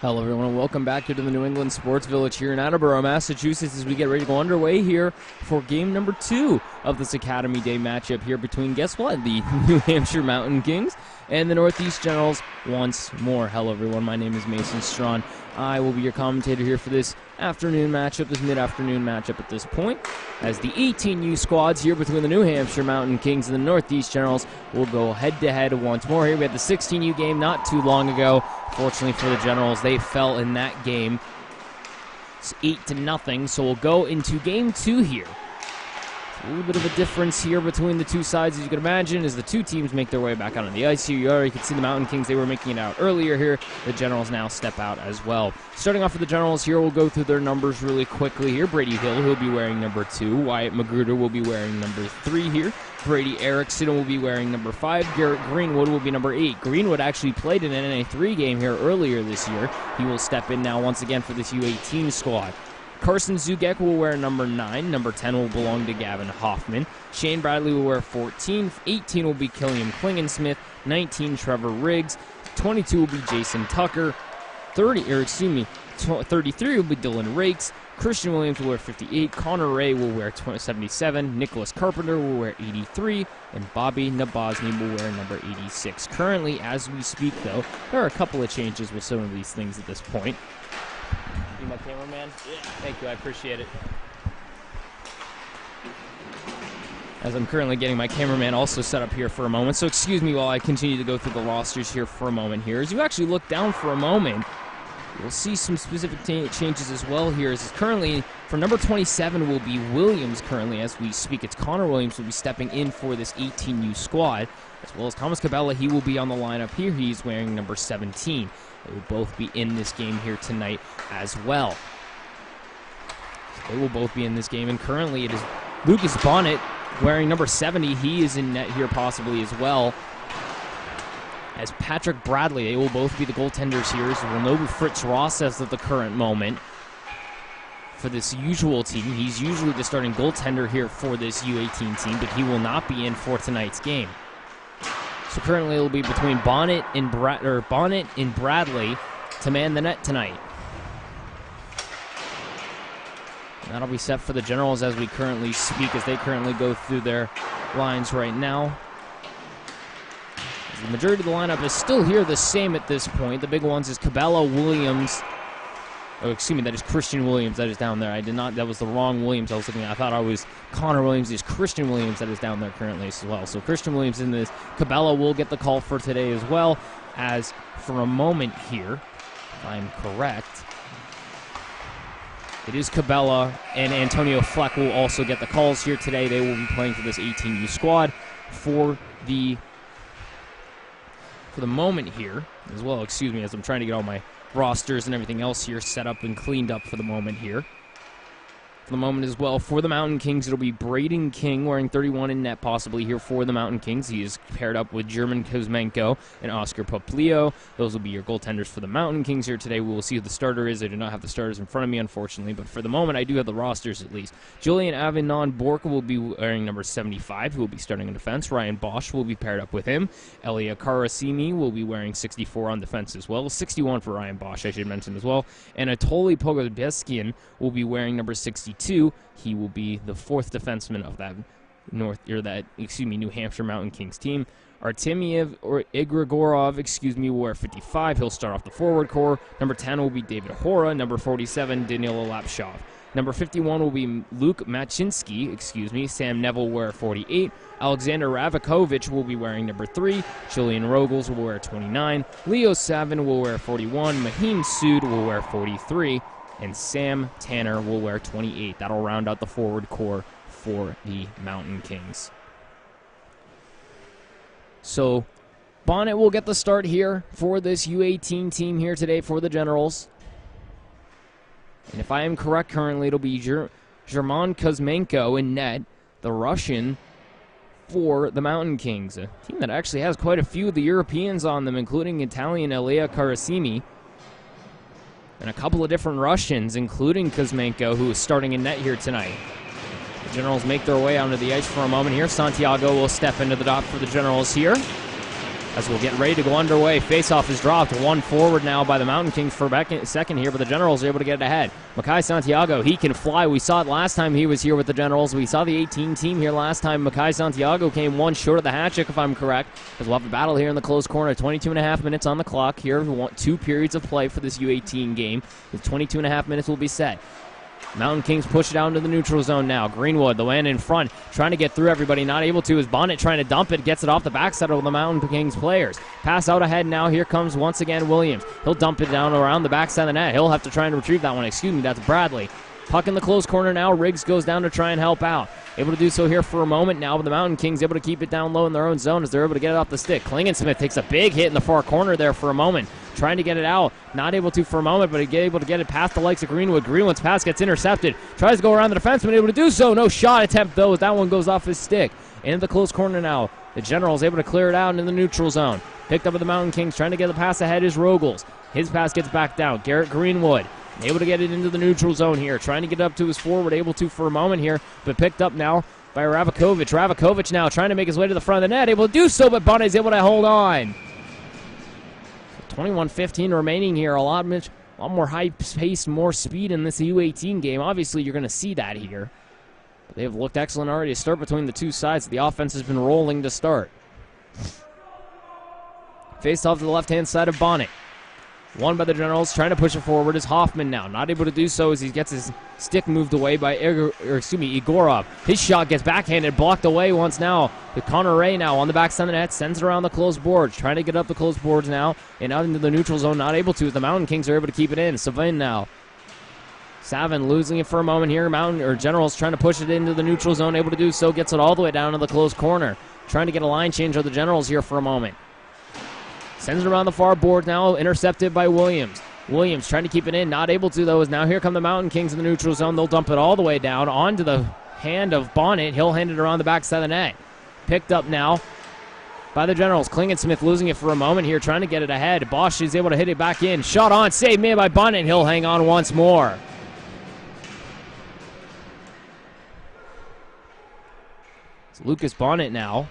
Hello everyone and welcome back here to the New England Sports Village here in Attleboro, Massachusetts, as we get ready to go underway here for game number 2 of this Academy Day matchup here between, guess what, the New Hampshire Mountain Kings and the Northeast Generals once more. Hello everyone, my name is Mason Strawn. I will be your commentator here for this afternoon matchup, this mid-afternoon matchup at this point, as the 18U squads here between the New Hampshire Mountain Kings and the Northeast Generals will go head-to-head once more here. We had the 16U game not too long ago. Fortunately for the Generals, they fell in that game. It's 8-0, so we'll go into game 2 here. A little bit of a difference here between the two sides, as you can imagine, as the two teams make their way back out on the ice here. You already can see the Mountain Kings, they were making it out earlier here. The Generals now step out as well. Starting off with the Generals here, we'll go through their numbers really quickly here. Brady Hill, he'll be wearing number 2. Wyatt Magruder will be wearing number 3 here. Brady Erickson will be wearing number 5. Garrett Greenwood will be number 8. Greenwood actually played in an NA3 game here earlier this year. He will step in now once again for this U18 squad. Carson Zugek will wear number 9. Number 10 will belong to Gavin Hoffman. Shane Bradley will wear 14. 18 will be Killian Klingensmith. 19, Trevor Riggs. 22 will be Jason Tucker. 33 will be Dylan Rakes. Christian Williams will wear 58. Connor Ray will wear 77. Nicholas Carpenter will wear 83. And Bobby Nabozny will wear number 86. Currently, as we speak, though, there are a couple of changes with some of these things at this point. You my cameraman? Yeah. Thank you, I appreciate it. As I'm currently getting my cameraman also set up here for a moment, so excuse me while I continue to go through the rosters here for a moment here. As you actually look down for a moment, you'll see some specific changes as well here. As currently, for number 27 will be Williams currently as we speak. It's Connor Williams will be stepping in for this 18U squad, as well as Thomas Cabela. He will be on the lineup here. He's wearing number 17. They will both be in this game here tonight as well. So they will both be in this game, and currently it is Lucas Bonnet wearing number 70. He is in net here possibly as well. As Patrick Bradley, they will both be the goaltenders here. So we'll know Fritz Ross as of the current moment for this usual team. He's usually the starting goaltender here for this U18 team, but he will not be in for tonight's game. So currently it will be between Bonnet and Bradley to man the net tonight. And that'll be set for the Generals as we currently speak, as they currently go through their lines right now. The majority of the lineup is still here the same at this point. The big ones is Cabela, Williams. Oh, excuse me, that is Christian Williams that is down there. That was the wrong Williams I was looking at. I thought I was Connor Williams. It's Christian Williams that is down there currently as well. So Christian Williams in this. Cabela will get the call for today as well, as for a moment here, if I'm correct, it is Cabela and Antonio Fleck will also get the calls here today. They will be playing for this 18U squad for the moment here as well. Excuse me, as I'm trying to get all my rosters and everything else here set up and cleaned up for the moment here. For the moment as well, for the Mountain Kings, it'll be Braden King wearing 31 in net possibly here for the Mountain Kings. He is paired up with German Kuzmenko and Oscar Poplio. Those will be your goaltenders for the Mountain Kings here today. We will see who the starter is. I do not have the starters in front of me, unfortunately, but for the moment, I do have the rosters at least. Julian Avinon Borka will be wearing number 75, who will be starting in defense. Ryan Bosch will be paired up with him. Elia Karasimi will be wearing 64 on defense as well. 61 for Ryan Bosch, I should mention as well. And Anatoly Pogobeskian will be wearing number 62. He will be the 4th defenseman of that New Hampshire Mountain Kings team. Artemiev or Igorgorov, will wear 55. He'll start off the forward core. Number 10 will be David Hora. Number 47, Danilo Lapshov. Number 51 will be Luke Machinsky, Sam Neville will wear 48. Alexander Ravakovich will be wearing number 3. Julian Rogels will wear 29. Leo Savin will wear 41. Mahim Sood will wear 43. And Sam Tanner will wear 28. That'll round out the forward core for the Mountain Kings. So Bonnet will get the start here for this U18 team here today for the Generals. And if I am correct, currently it'll be German Kuzmenko in net, the Russian, for the Mountain Kings. A team that actually has quite a few of the Europeans on them, including Italian Elia Karasimi. And a couple of different Russians, including Kuzmenko, who is starting in net here tonight. The Generals make their way onto the ice for a moment here. Santiago will step into the dot for the Generals here. as we'll get ready to go underway. Face-off is dropped. One forward now by the Mountain Kings for second here, but the Generals are able to get it ahead. Makai Santiago, he can fly. We saw it last time he was here with the Generals. We saw the 18 team here last time. Makai Santiago came one short of the hat trick, if I'm correct, as we'll have a battle here in the close corner. 22 and a half minutes on the clock here. We want 2 periods of play for this U18 game. The 22 and a half minutes will be set. Mountain Kings push it down to the neutral zone now. Greenwood, the man in front, trying to get through everybody. Not able to. Is Bonnet trying to dump it. Gets it off the backside of the Mountain Kings players. Pass out ahead now. Here comes once again Williams. He'll dump it down around the backside of the net. He'll have to try and retrieve that one. Excuse me, that's Bradley. Puck in the close corner now. Riggs goes down to try and help out. Able to do so here for a moment now, but the Mountain Kings able to keep it down low in their own zone as they're able to get it off the stick. Klingensmith takes a big hit in the far corner there for a moment. Trying to get it out. Not able to for a moment, but able to get it past the likes of Greenwood. Greenwood's pass gets intercepted. Tries to go around the defenseman, able to do so. No shot attempt, though, as that one goes off his stick. Into the close corner now. The Generals able to clear it out in the neutral zone. Picked up with the Mountain Kings. Trying to get the pass ahead is Rogels. His pass gets back down. Garrett Greenwood able to get it into the neutral zone here. Trying to get up to his forward. Able to for a moment here, but picked up now by Ravakovic. Ravakovic now trying to make his way to the front of the net. Able to do so, but Bonnet is able to hold on. 21:15 remaining here. A lot more high pace, more speed in this U18 game. Obviously, you're going to see that here. But they have looked excellent already to start between the two sides. The offense has been rolling to start. Faced off to the left-hand side of Bonnet. Won by the Generals, trying to push it forward is Hoffman now. Not able to do so as he gets his stick moved away by Igorov. His shot gets backhanded, blocked away once now. The Connor Ray now on the backside of the net, sends it around the closed boards. Trying to get up the closed boards now and out into the neutral zone, not able to. The Mountain Kings are able to keep it in. Savin now. Savin losing it for a moment here. Generals trying to push it into the neutral zone, able to do so. Gets it all the way down to the closed corner. Trying to get a line change of the Generals here for a moment. Sends it around the far board now, intercepted by Williams. Williams trying to keep it in, not able to though, as now here come the Mountain Kings in the neutral zone. They'll dump it all the way down onto the hand of Bonnet. He'll hand it around the backside of the net. Picked up now by the Generals. Klingensmith losing it for a moment here, trying to get it ahead. Bosch is able to hit it back in. Shot on, save made by Bonnet. He'll hang on once more. It's Lucas Bonnet now.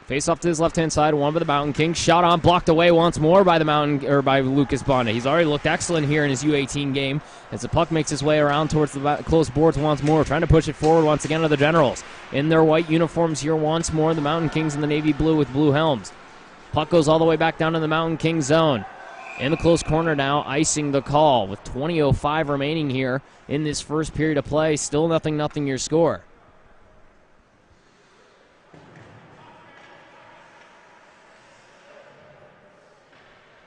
Face off to his left-hand side, one by the Mountain Kings. Shot on, blocked away once more by by Lucas Bonnet. He's already looked excellent here in his U18 game as the puck makes its way around towards the close boards once more, trying to push it forward once again to the Generals. In their white uniforms here once more, the Mountain Kings in the navy blue with blue helms. Puck goes all the way back down to the Mountain Kings zone. In the close corner now, icing the call with 20:05 remaining here in this first period of play. Still 0-0 your score.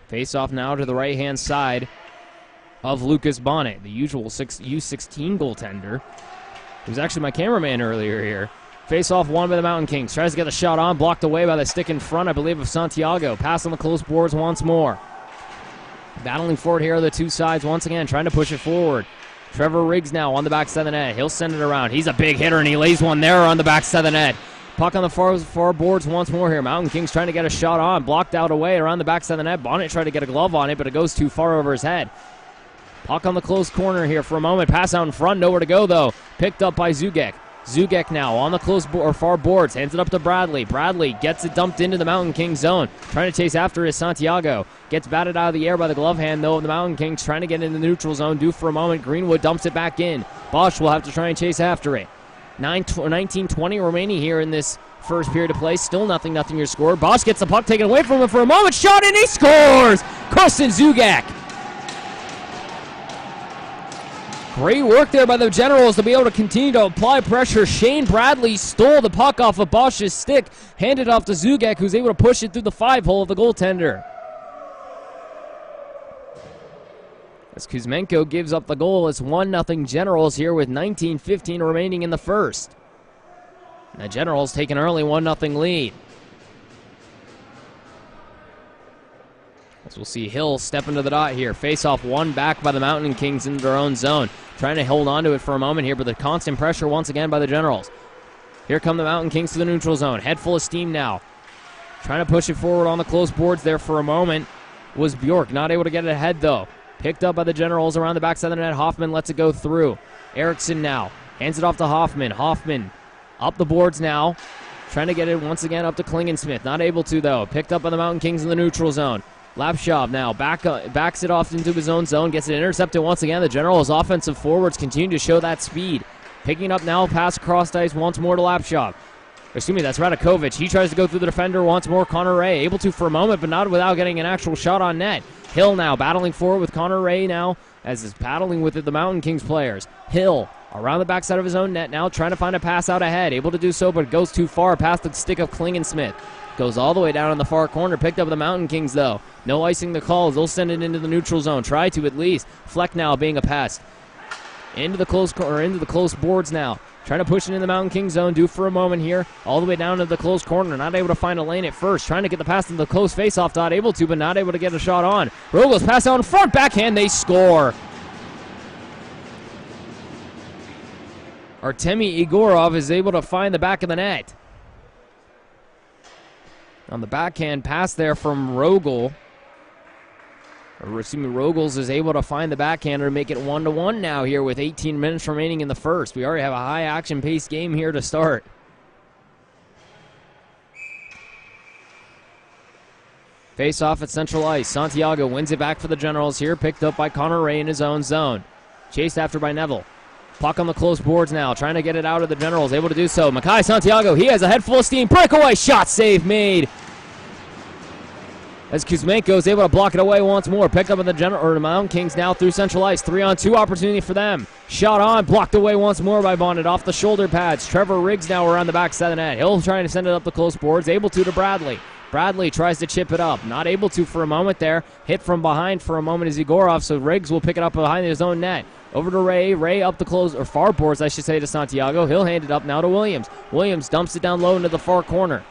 Face off now to the right-hand side of Lucas Bonnet, the usual U16 goaltender, who's actually my cameraman earlier here. Face off won by the Mountain Kings. Tries to get the shot on, blocked away by the stick in front, I believe, of Santiago. Pass on the close boards once more. Battling forward here are the two sides once again, trying to push it forward. Trevor Riggs now on the backside of the net. He'll send it around. He's a big hitter, and he lays one there on the backside of the net. Puck on the far boards once more here. Mountain Kings trying to get a shot on. Blocked out away around the backside of the net. Bonnet tried to get a glove on it, but it goes too far over his head. Puck on the close corner here for a moment. Pass out in front. Nowhere to go, though. Picked up by Zugek. Zugek now on the far boards. Hands it up to Bradley. Bradley gets it dumped into the Mountain Kings zone. Trying to chase after is Santiago. Gets batted out of the air by the glove hand, though, of the Mountain Kings. Trying to get in the neutral zone. Due for a moment. Greenwood dumps it back in. Bosch will have to try and chase after it. 19-20 remaining here in this first period of play. Still 0-0 your score. Bosch gets the puck taken away from him for a moment. Shot and he scores! Karsten Zugek. Great work there by the Generals to be able to continue to apply pressure. Shane Bradley stole the puck off of Bosch's stick. Handed off to Zugek, who's able to push it through the 5-hole of the goaltender. As Kuzmenko gives up the goal, it's 1-0 Generals here with 19:15 remaining in the first. The Generals take an early 1-0 lead. As we'll see Hill step into the dot here. Face-off won back by the Mountain Kings into their own zone. Trying to hold on to it for a moment here, but the constant pressure once again by the Generals. Here come the Mountain Kings to the neutral zone. Head full of steam now. Trying to push it forward on the close boards there for a moment was Bjork. Not able to get it ahead, though. Picked up by the Generals around the backside of the net. Hoffman lets it go through. Erickson now hands it off to Hoffman. Hoffman up the boards now. Trying to get it once again up to Klingensmith. Not able to, though. Picked up by the Mountain Kings in the neutral zone. Lapshov now backs it off into his own zone. Gets it intercepted once again. The Generals' offensive forwards continue to show that speed. Picking up now, pass across ice once more to Lapshov. Excuse me, that's Radakovic. He tries to go through the defender once more. Connor Ray able to for a moment, but not without getting an actual shot on net. Hill now battling forward with Connor Ray now, as is battling with the Mountain Kings players. Hill around the backside of his own net now, trying to find a pass out ahead. Able to do so, but goes too far past the stick of Klingensmith. Goes all the way down in the far corner. Picked up the Mountain Kings, though. No icing the calls. They'll send it into the neutral zone. Try to at least. Fleck now being a pest. Into the close boards now. Trying to push it in the Mountain Kings zone. Due for a moment here. All the way down to the close corner. Not able to find a lane at first. Trying to get the pass into the close faceoff dot. Able to, but not able to get a shot on. Rogels pass out in front. Backhand. They score. Artemi Igorov is able to find the back of the net. On the backhand pass there from Rogels is able to find the backhander to make it 1-1 now here with 18 minutes remaining in the first. We already have a high action paced game here to start. Face off at central ice. Santiago wins it back for the Generals here. Picked up by Connor Ray in his own zone. Chased after by Neville. Puck on the close boards now. Trying to get it out of the Generals. Able to do so. Makai Santiago, he has a head full of steam. Breakaway shot save made. As Kuzmenko is able to block it away once more. Picked up in the Mountain Kings now through central ice. 3-on-2 opportunity for them. Shot on. Blocked away once more by Bonnet off the shoulder pads. Trevor Riggs now around the backside of the net. Hill trying to send it up the close boards. Able to Bradley. Bradley tries to chip it up. Not able to for a moment there. Hit from behind for a moment is Igorov, so Riggs will pick it up behind his own net. Over to Ray. Ray up the close, or far boards, I should say, to Santiago. He'll hand it up now to Williams. Williams dumps it down low into the far corner.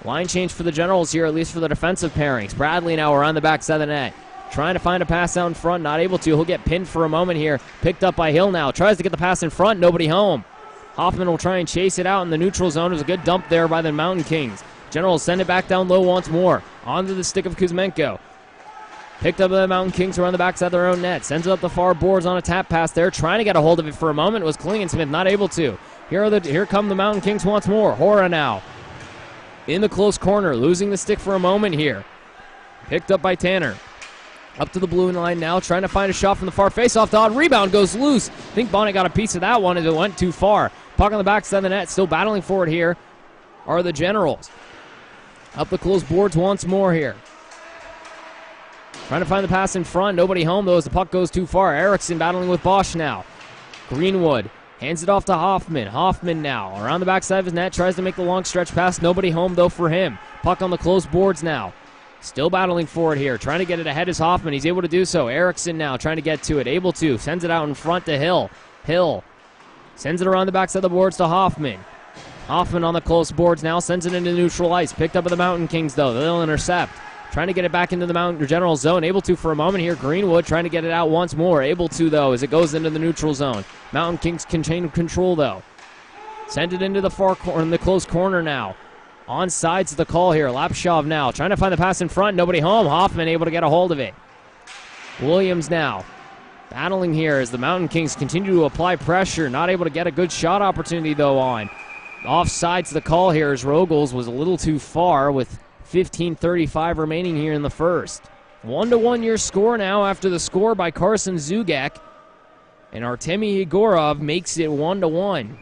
Line change for the Generals here, at least for the defensive pairings. Bradley now around the backside of the net. Trying to find a pass out in front, not able to. He'll get pinned for a moment here. Picked up by Hill now. Tries to get the pass in front, nobody home. Hoffman will try and chase it out in the neutral zone. It was a good dump there by the Mountain Kings. Generals send it back down low once more. Onto the stick of Kuzmenko. Picked up by the Mountain Kings around the backside of their own net. Sends it up the far boards on a tap pass there. Trying to get a hold of it for a moment was Klingensmith, not able to. Here come the Mountain Kings once more. Hora now in the close corner, losing the stick for a moment here. Picked up by Tanner. Up to the blue line now, trying to find a shot from the far face-off dot. Rebound goes loose. I think Bonnet got a piece of that one as it went too far. Puck on the backside of the net, still battling for it here are the Generals. Up the close boards once more here. Trying to find the pass in front. Nobody home, though, as the puck goes too far. Erickson battling with Bosch now. Greenwood hands it off to Hoffman. Hoffman now around the backside of his net. Tries to make the long stretch pass. Nobody home, though, for him. Puck on the close boards now. Still battling for it here. Trying to get it ahead is Hoffman. He's able to do so. Erickson now trying to get to it. Able to. Sends it out in front to Hill. Hill sends it around the backside of the boards to Hoffman. Hoffman on the close boards now. Sends it into neutral ice. Picked up by the Mountain Kings, though. They'll intercept. Trying to get it back into the Mountain General zone. Able to for a moment here. Greenwood trying to get it out once more. Able to, though, as it goes into the neutral zone. Mountain Kings contain control, though. Send it into the far corner, in the close corner now. On sides of the call here. Lapshov now trying to find the pass in front. Nobody home. Hoffman able to get a hold of it. Williams now battling here as the Mountain Kings continue to apply pressure. Not able to get a good shot opportunity, though, on. Off sides of the call here as Rogels was a little too far with 15:35 remaining here in the first. 1-1 your score now after the score by Carson Zugek. And Artemi Igorov makes it 1-1.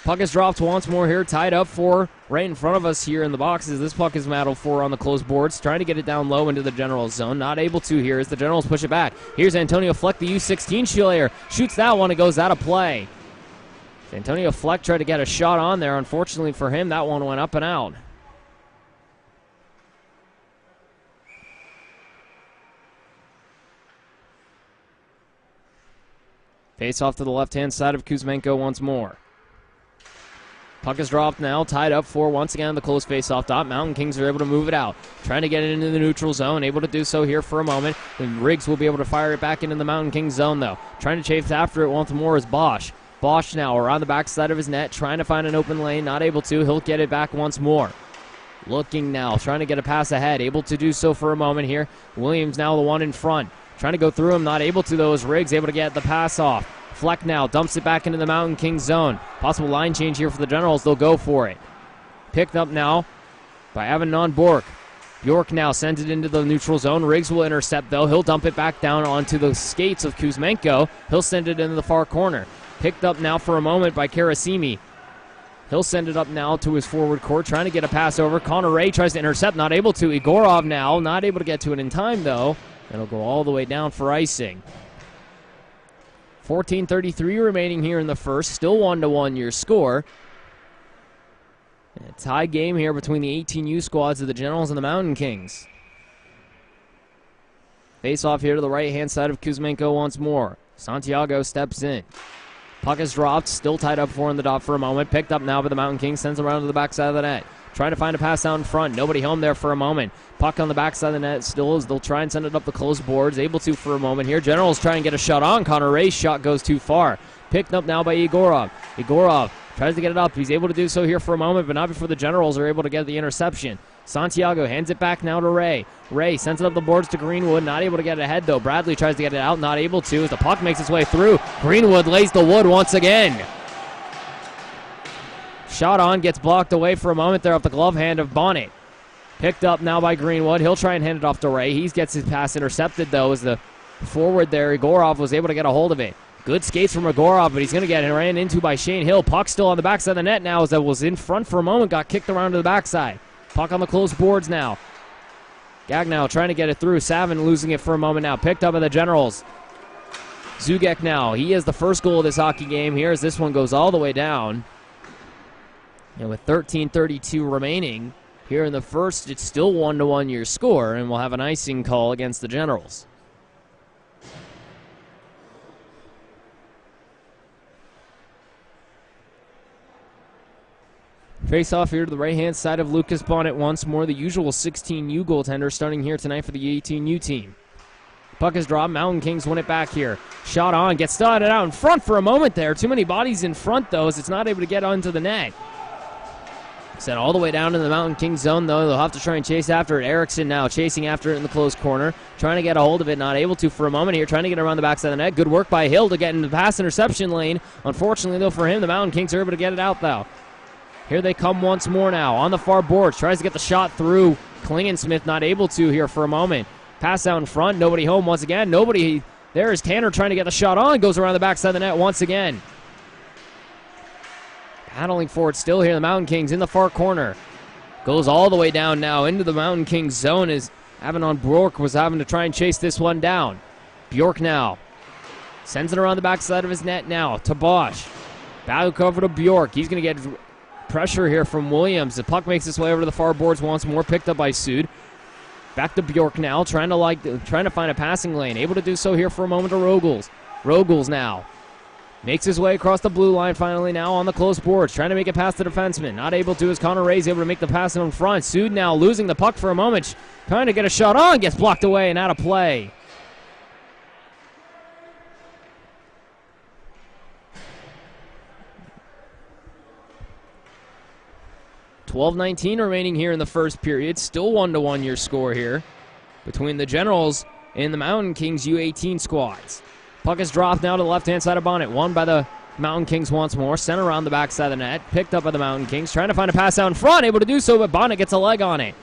Puck is dropped once more here, tied up for right in front of us here in the boxes. This puck is battled for on the closed boards, trying to get it down low into the Generals zone. Not able to here as the Generals push it back. Here's Antonio Fleck, the U16 Shielayer. Shoots that one, it goes out of play. Antonio Fleck tried to get a shot on there. Unfortunately for him, that one went up and out. Face off to the left-hand side of Kuzmenko once more. Puck is dropped now, tied up for once again the close face-off dot. Mountain Kings are able to move it out. Trying to get it into the neutral zone, able to do so here for a moment. And Riggs will be able to fire it back into the Mountain Kings zone, though. Trying to chase after it once more is Bosch. Bosch now around the backside of his net, trying to find an open lane, not able to. He'll get it back once more. Looking now, trying to get a pass ahead. Able to do so for a moment here. Williams now the one in front. Trying to go through him, not able to though, as Riggs able to get the pass off. Fleck now dumps it back into the Mountain Kings zone. Possible line change here for the Generals. They'll go for it. Picked up now by Avanon Bork. Bjork now sends it into the neutral zone. Riggs will intercept, though. He'll dump it back down onto the skates of Kuzmenko. He'll send it into the far corner. Picked up now for a moment by Karasimi. He'll send it up now to his forward court, trying to get a pass over. Connor Ray tries to intercept, not able to. Igorov now, not able to get to it in time, though. It'll go all the way down for icing. 14:33 remaining here in the first. Still 1-1 your score. A tie game here between the 18U squads of the Generals and the Mountain Kings. Face off here to the right-hand side of Kuzmenko once more. Santiago steps in. Puck is dropped, still tied up in the dot for a moment. Picked up now by the Mountain Kings, sends around to the backside of the net. Trying to find a pass out in front. Nobody home there for a moment. Puck on the backside of the net still as they'll try and send it up the close boards. Able to for a moment here. Generals try and get a shot on. Connor Ray's shot goes too far. Picked up now by Igorov. Igorov tries to get it up. He's able to do so here for a moment, but not before the Generals are able to get the interception. Santiago hands it back now to Ray. Ray sends it up the boards to Greenwood. Not able to get it ahead, though. Bradley tries to get it out. Not able to as the puck makes its way through. Greenwood lays the wood once again. Shot on, gets blocked away for a moment there off the glove hand of Bonnet. Picked up now by Greenwood. He'll try and hand it off to Ray. He gets his pass intercepted, though, as the forward there, Igorov, was able to get a hold of it. Good skates from Igorov, but he's going to get ran into by Shane Hill. Puck still on the backside of the net now as that was in front for a moment, got kicked around to the backside. Puck on the close boards now. Gagnow trying to get it through. Savin losing it for a moment now. Picked up by the Generals. Zugek now. He has the first goal of this hockey game here as this one goes all the way down. And with 13:32 remaining here in the first, it's still 1-1 your score, and we'll have an icing call against the Generals. Face off here to the right-hand side of Lucas Bonnet once more. The usual 16U goaltender starting here tonight for the 18U team. Puck is dropped. Mountain Kings win it back here. Shot on. Gets started out in front for a moment there. Too many bodies in front, though, as it's not able to get onto the net. Sent all the way down in the Mountain Kings zone, though. They'll have to try and chase after it. Erickson now chasing after it in the close corner. Trying to get a hold of it. Not able to for a moment here. Trying to get around the backside of the net. Good work by Hill to get into the pass interception lane. Unfortunately, though, for him, the Mountain Kings are able to get it out, though. Here they come once more now. On the far boards. Tries to get the shot through. Klingensmith not able to here for a moment. Pass out in front. Nobody home once again. Nobody. There is Tanner trying to get the shot on. Goes around the backside of the net once again. Battling for it still here. The Mountain Kings in the far corner. Goes all the way down now into the Mountain Kings zone as Avanon Bjork was having to try and chase this one down. Bjork now. Sends it around the backside of his net now to Bosch. Back over to Bjork. He's going to get pressure here from Williams. The puck makes its way over to the far boards once more. Picked up by Sood. Back to Bjork now, trying to find a passing lane. Able to do so here for a moment to Rogels. Rogels now makes his way across the blue line finally now on the close boards. Trying to make it past the defenseman. Not able to as Connor Ray's able to make the pass in front. Sood now losing the puck for a moment. Trying to get a shot on. Gets blocked away and out of play. .12:19 remaining here in the first period. Still 1-1 your score here between the Generals and the Mountain Kings U18 squads. Puck is dropped now to the left-hand side of Bonnet. Won by the Mountain Kings once more. Sent around the backside of the net. Picked up by the Mountain Kings. Trying to find a pass out in front. Able to do so, but Bonnet gets a leg on it.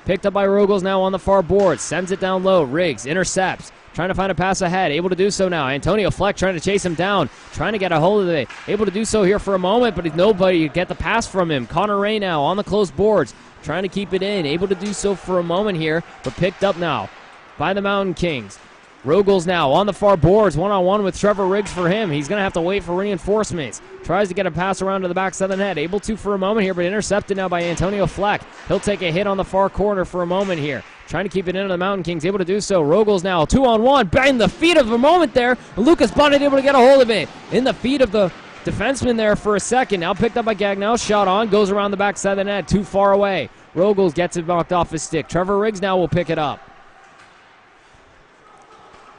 Picked up by Rogels now on the far board. Sends it down low. Riggs intercepts. Trying to find a pass ahead. Able to do so now. Antonio Fleck trying to chase him down. Trying to get a hold of it. Able to do so here for a moment, but nobody to get the pass from him. Connor Ray now on the close boards. Trying to keep it in. Able to do so for a moment here, but picked up now by the Mountain Kings. Rogels now on the far boards. One-on-one with Trevor Riggs for him. He's going to have to wait for reinforcements. Tries to get a pass around to the backside of the net. Able to for a moment here, but intercepted now by Antonio Fleck. He'll take a hit on the far corner for a moment here. Trying to keep it into the Mountain Kings. Able to do so. Rogels now 2-on-1. Bang the feet of a moment there. Lucas Bonnet able to get a hold of it. In the feet of the defenseman there for a second. Now picked up by Gagnow. Shot on. Goes around the backside of the net. Too far away. Rogels gets it knocked off his stick. Trevor Riggs now will pick it up.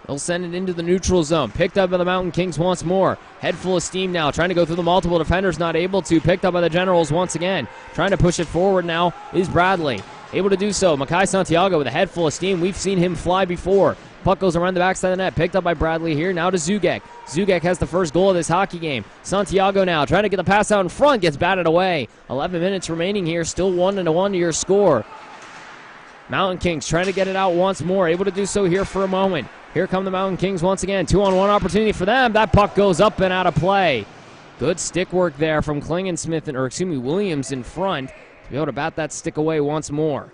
He'll send it into the neutral zone. Picked up by the Mountain Kings once more. Head full of steam now. Trying to go through the multiple defenders. Not able to. Picked up by the Generals once again. Trying to push it forward now is Bradley. Able to do so. Makai Santiago with a head full of steam. We've seen him fly before. Puck goes around the backside of the net. Picked up by Bradley here. Now to Zugek. Zugek has the first goal of this hockey game. Santiago now trying to get the pass out in front. Gets batted away. 11 minutes remaining here. Still 1-1 to your score. Mountain Kings trying to get it out once more. Able to do so here for a moment. Here come the Mountain Kings once again. 2-on-1 opportunity for them. That puck goes up and out of play. Good stick work there from Williams in front to be able to bat that stick away once more.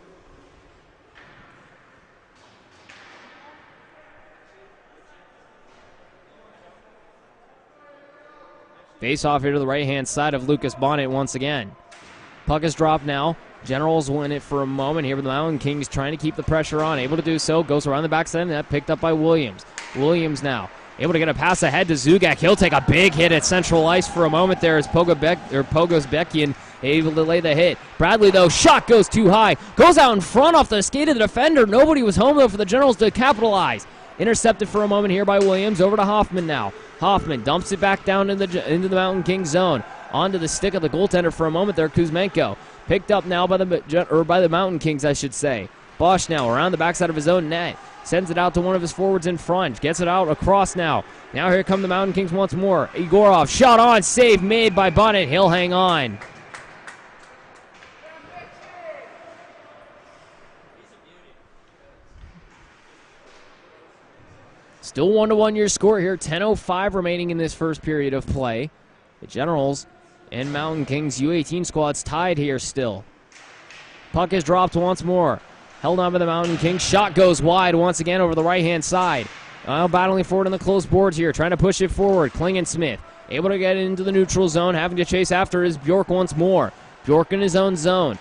Face off here to the right-hand side of Lucas Bonnet once again. Puck is dropped now. Generals win it for a moment here, but the Mountain Kings trying to keep the pressure on. Able to do so. Goes around the backside of the net. Picked up by Williams. Williams now able to get a pass ahead to Zugek. He'll take a big hit at central ice for a moment there as Pogosbekian able to lay the hit. Bradley, though, shot goes too high. Goes out in front off the skate of the defender. Nobody was home, though, for the Generals to capitalize. Intercepted for a moment here by Williams. Over to Hoffman now. Hoffman dumps it back down into the Mountain Kings zone. Onto the stick of the goaltender for a moment there, Kuzmenko. Picked up now by the Mountain Kings, I should say. Bosch now around the backside of his own net. Sends it out to one of his forwards in front. Gets it out across now. Now here come the Mountain Kings once more. Igorov shot on. Save made by Bonnet. He'll hang on. Still 1-1 your score here. 10:05 remaining in this first period of play. The Generals and Mountain Kings U18 squads tied here still. Puck is dropped once more. Held on by the Mountain Kings. Shot goes wide once again over the right-hand side. Battling forward on the close boards here. Trying to push it forward. Klingensmith able to get into the neutral zone. Having to chase after is Bjork once more. Bjork in his own zone.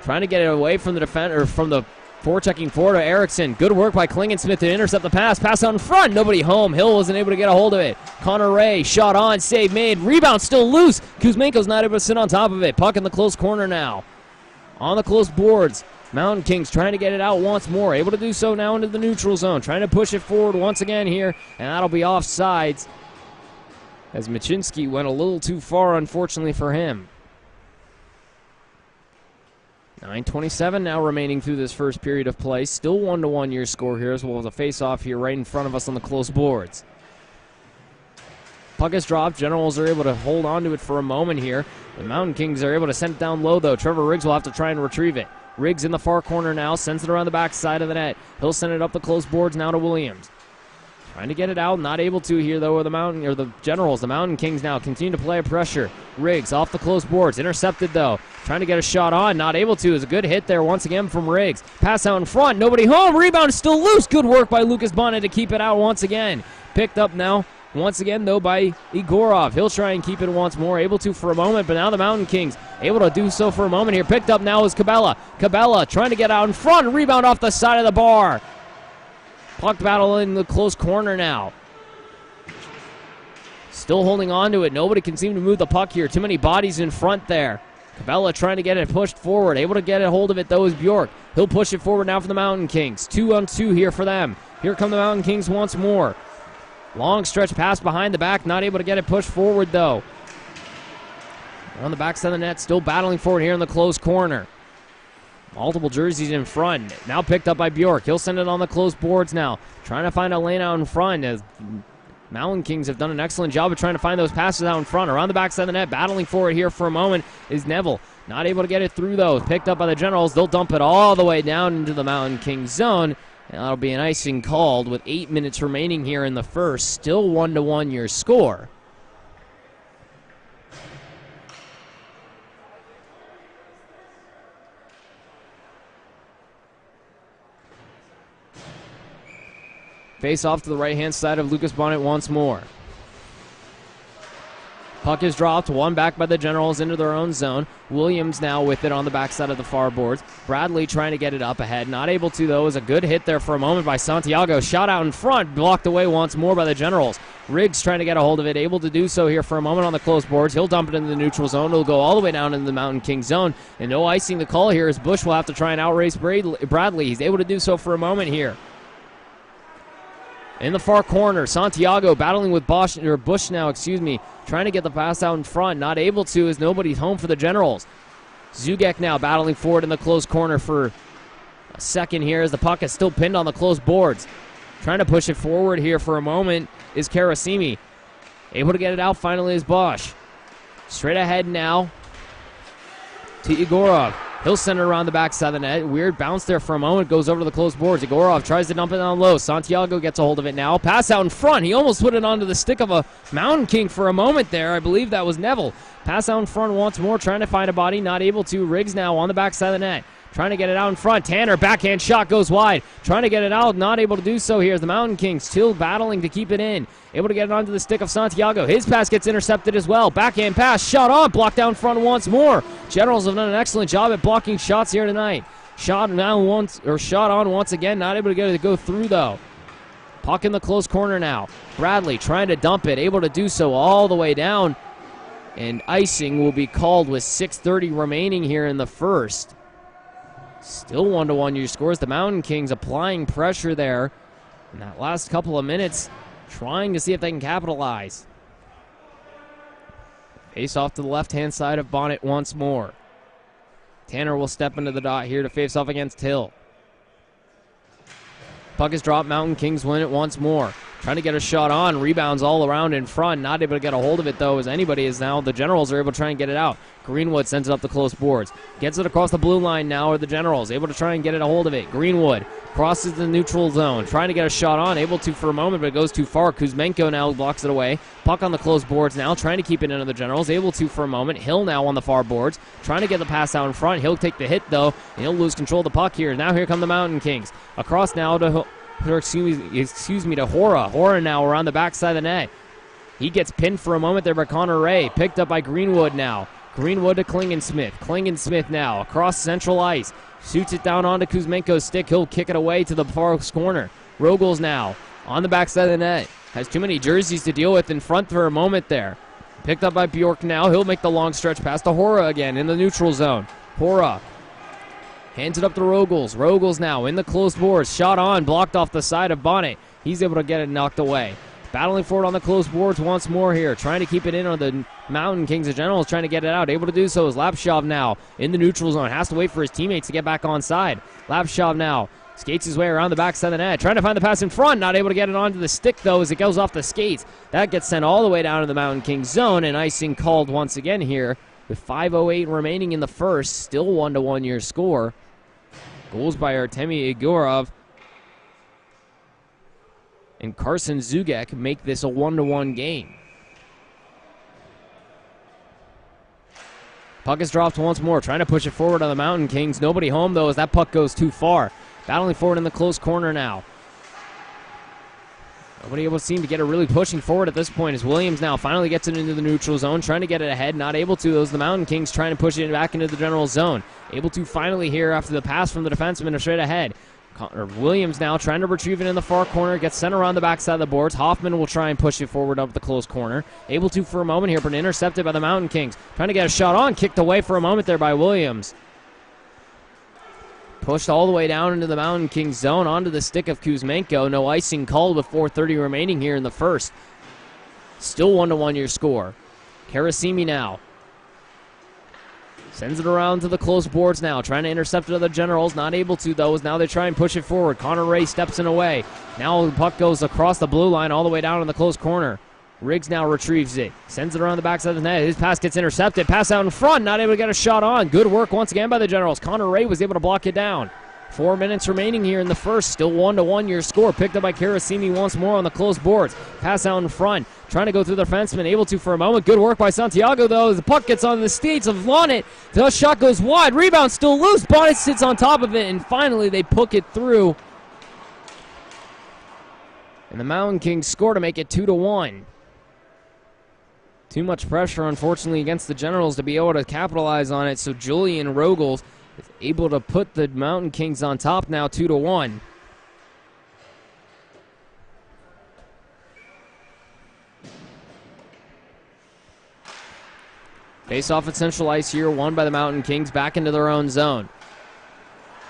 Trying to get it away from the defender, from the forechecking forward to Erickson. Good work by Klingensmith to intercept the pass. Pass out in front. Nobody home. Hill wasn't able to get a hold of it. Connor Ray shot on. Save made. Rebound still loose. Kuzmenko's not able to sit on top of it. Puck in the close corner now. On the close boards. Mountain Kings trying to get it out once more. Able to do so now into the neutral zone. Trying to push it forward once again here. And that'll be offsides, as Machinsky went a little too far, unfortunately for him. 9:27 now remaining through this first period of play. Still 1-1 your score here, as well as a face-off here right in front of us on the close boards. Puck is dropped. Generals are able to hold on to it for a moment here. The Mountain Kings are able to send it down low, though. Trevor Riggs will have to try and retrieve it. Riggs in the far corner now. Sends it around the back side of the net. He'll send it up the close boards now to Williams. Trying to get it out. Not able to here, though, with the Generals. The Mountain Kings now continue to play pressure. Riggs off the close boards. Intercepted, though. Trying to get a shot on. Not able to. It's a good hit there once again from Riggs. Pass out in front. Nobody home. Rebound still loose. Good work by Lucas Bonnet to keep it out once again. Picked up now. Once again, though, by Igorov. He'll try and keep it once more. Able to for a moment, but now the Mountain Kings able to do so for a moment here. Picked up now is Cabela. Cabela trying to get out in front. Rebound off the side of the bar. Puck battle in the close corner now. Still holding on to it. Nobody can seem to move the puck here. Too many bodies in front there. Cabela trying to get it pushed forward. Able to get a hold of it, though, is Bjork. He'll push it forward now for the Mountain Kings. 2-on-2 here for them. Here come the Mountain Kings once more. Long stretch pass behind the back. Not able to get it pushed forward, though. On the backside of the net, still battling forward here in the close corner. Multiple jerseys in front. Now picked up by Bjork. He'll send it on the close boards now. Trying to find a lane out in front, as Mountain Kings have done an excellent job of trying to find those passes out in front. Around the backside of the net, battling for it here for a moment is Neville. Not able to get it through, though. Picked up by the Generals. They'll dump it all the way down into the Mountain Kings zone. And that'll be an icing called with 8 minutes remaining here in the first. Still 1-1 your score. Face off to the right-hand side of Lucas Bonnet once more. Puck is dropped, one back by the Generals into their own zone. Williams now with it on the backside of the far boards. Bradley trying to get it up ahead. Not able to, though. It was a good hit there for a moment by Santiago. Shot out in front, blocked away once more by the Generals. Riggs trying to get a hold of it, able to do so here for a moment on the close boards. He'll dump it into the neutral zone. It'll go all the way down into the Mountain Kings zone. And no icing the call here, as Bush will have to try and outrace Bradley. He's able to do so for a moment here. In the far corner, Santiago battling with Bush now, trying to get the pass out in front. Not able to as nobody's home for the Generals. Zugek now battling forward in the close corner for a second here as the puck is still pinned on the close boards. Trying to push it forward here for a moment is Karasimi. Able to get it out finally is Bosch. Straight ahead now to Igorov. He'll send it around the backside of the net. Weird bounce there for a moment. Goes over to the close boards. Igorov tries to dump it down low. Santiago gets a hold of it now. Pass out in front. He almost put it onto the stick of a Mountain King for a moment there. I believe that was Neville. Pass out in front once more. Trying to find a body. Not able to. Riggs now on the backside of the net. Trying to get it out in front. Tanner, backhand shot goes wide. Trying to get it out. Not able to do so here. The Mountain Kings still battling to keep it in. Able to get it onto the stick of Santiago. His pass gets intercepted as well. Backhand pass. Shot on. Blocked down front once more. Generals have done an excellent job at blocking shots here tonight. Shot on once again. Not able to get it to go through though. Puck in the close corner now. Bradley trying to dump it. Able to do so all the way down. And icing will be called with 6:30 remaining here in the first. Still 1-1 your scores. The Mountain Kings applying pressure there in that last couple of minutes, trying to see if they can capitalize. Face off to the left-hand side of Bonnet once more. Tanner will step into the dot here to face off against Hill. Puck is dropped. Mountain Kings win it once more. Trying to get a shot on. Rebounds all around in front. Not able to get a hold of it, though, as anybody is now. The Generals are able to try and get it out. Greenwood sends it up the close boards. Gets it across the blue line now, are the Generals. Able to try and get it a hold of it. Greenwood crosses the neutral zone. Trying to get a shot on. Able to for a moment, but it goes too far. Kuzmenko now blocks it away. Puck on the close boards now. Trying to keep it into the Generals. Able to for a moment. Hill now on the far boards. Trying to get the pass out in front. He'll take the hit, though, and he'll lose control of the puck here. Now here come the Mountain Kings. Across now to to Hora. Hora now around the backside of the net. He gets pinned for a moment there by Connor Ray. Picked up by Greenwood now. Greenwood to Klingensmith. Klingensmith now across central ice. Shoots it down onto Kuzmenko's stick. He'll kick it away to the far corner. Rogels now on the backside of the net. Has too many jerseys to deal with in front for a moment there. Picked up by Bjork now. He'll make the long stretch pass to Hora again in the neutral zone. Hora hands it up to Rogels. Rogels now in the close boards. Shot on, blocked off the side of Bonnet. He's able to get it knocked away. Battling forward on the close boards once more here. Trying to keep it in on the Mountain Kings. The Generals trying to get it out. Able to do so is Lapshov now in the neutral zone. Has to wait for his teammates to get back on side. Lapshov now skates his way around the backside of the net. Trying to find the pass in front. Not able to get it onto the stick, though, as it goes off the skates. That gets sent all the way down to the Mountain Kings zone. And icing called once again here with 5:08 remaining in the first. Still 1-1 your score. Goals by Artemi Igorov and Carson Zugek make this a 1-1 game. Puck is dropped once more, trying to push it forward on the Mountain Kings. Nobody home, though, as that puck goes too far. Battling forward in the close corner now. Nobody able to seem to get it really pushing forward at this point as Williams now finally gets it into the neutral zone, trying to get it ahead, not able to. Those the Mountain Kings trying to push it back into the general zone. Able to finally here after the pass from the defenseman straight ahead. Williams now trying to retrieve it in the far corner, gets sent around the backside of the boards. Hoffman will try and push it forward up the close corner. Able to for a moment here, but intercepted by the Mountain Kings. Trying to get a shot on, kicked away for a moment there by Williams. Pushed all the way down into the Mountain Kings zone onto the stick of Kuzmenko. No icing called with 4:30 remaining here in the first. Still 1-1 your score. Karasimi now. Sends it around to the close boards now. Trying to intercept it of the Generals. Not able to, though, as now they try and push it forward. Connor Ray steps in away. Now the puck goes across the blue line all the way down in the close corner. Riggs now retrieves it. Sends it around the backside of the net. His pass gets intercepted. Pass out in front. Not able to get a shot on. Good work once again by the Generals. Connor Ray was able to block it down. 4 minutes remaining here in the first. Still 1-1 your score. Picked up by Karasimi once more on the close boards. Pass out in front. Trying to go through the defenseman. Able to for a moment. Good work by Santiago, though. The puck gets on the skates of Lonnet. The shot goes wide. Rebound still loose. Bonnet sits on top of it. And finally they puck it through. And the Mountain Kings score to make it 2-1. Too much pressure, unfortunately, against the Generals to be able to capitalize on it. So Julian Rogels is able to put the Mountain Kings on top now, 2-1. Face off at central ice here, won by the Mountain Kings, back into their own zone.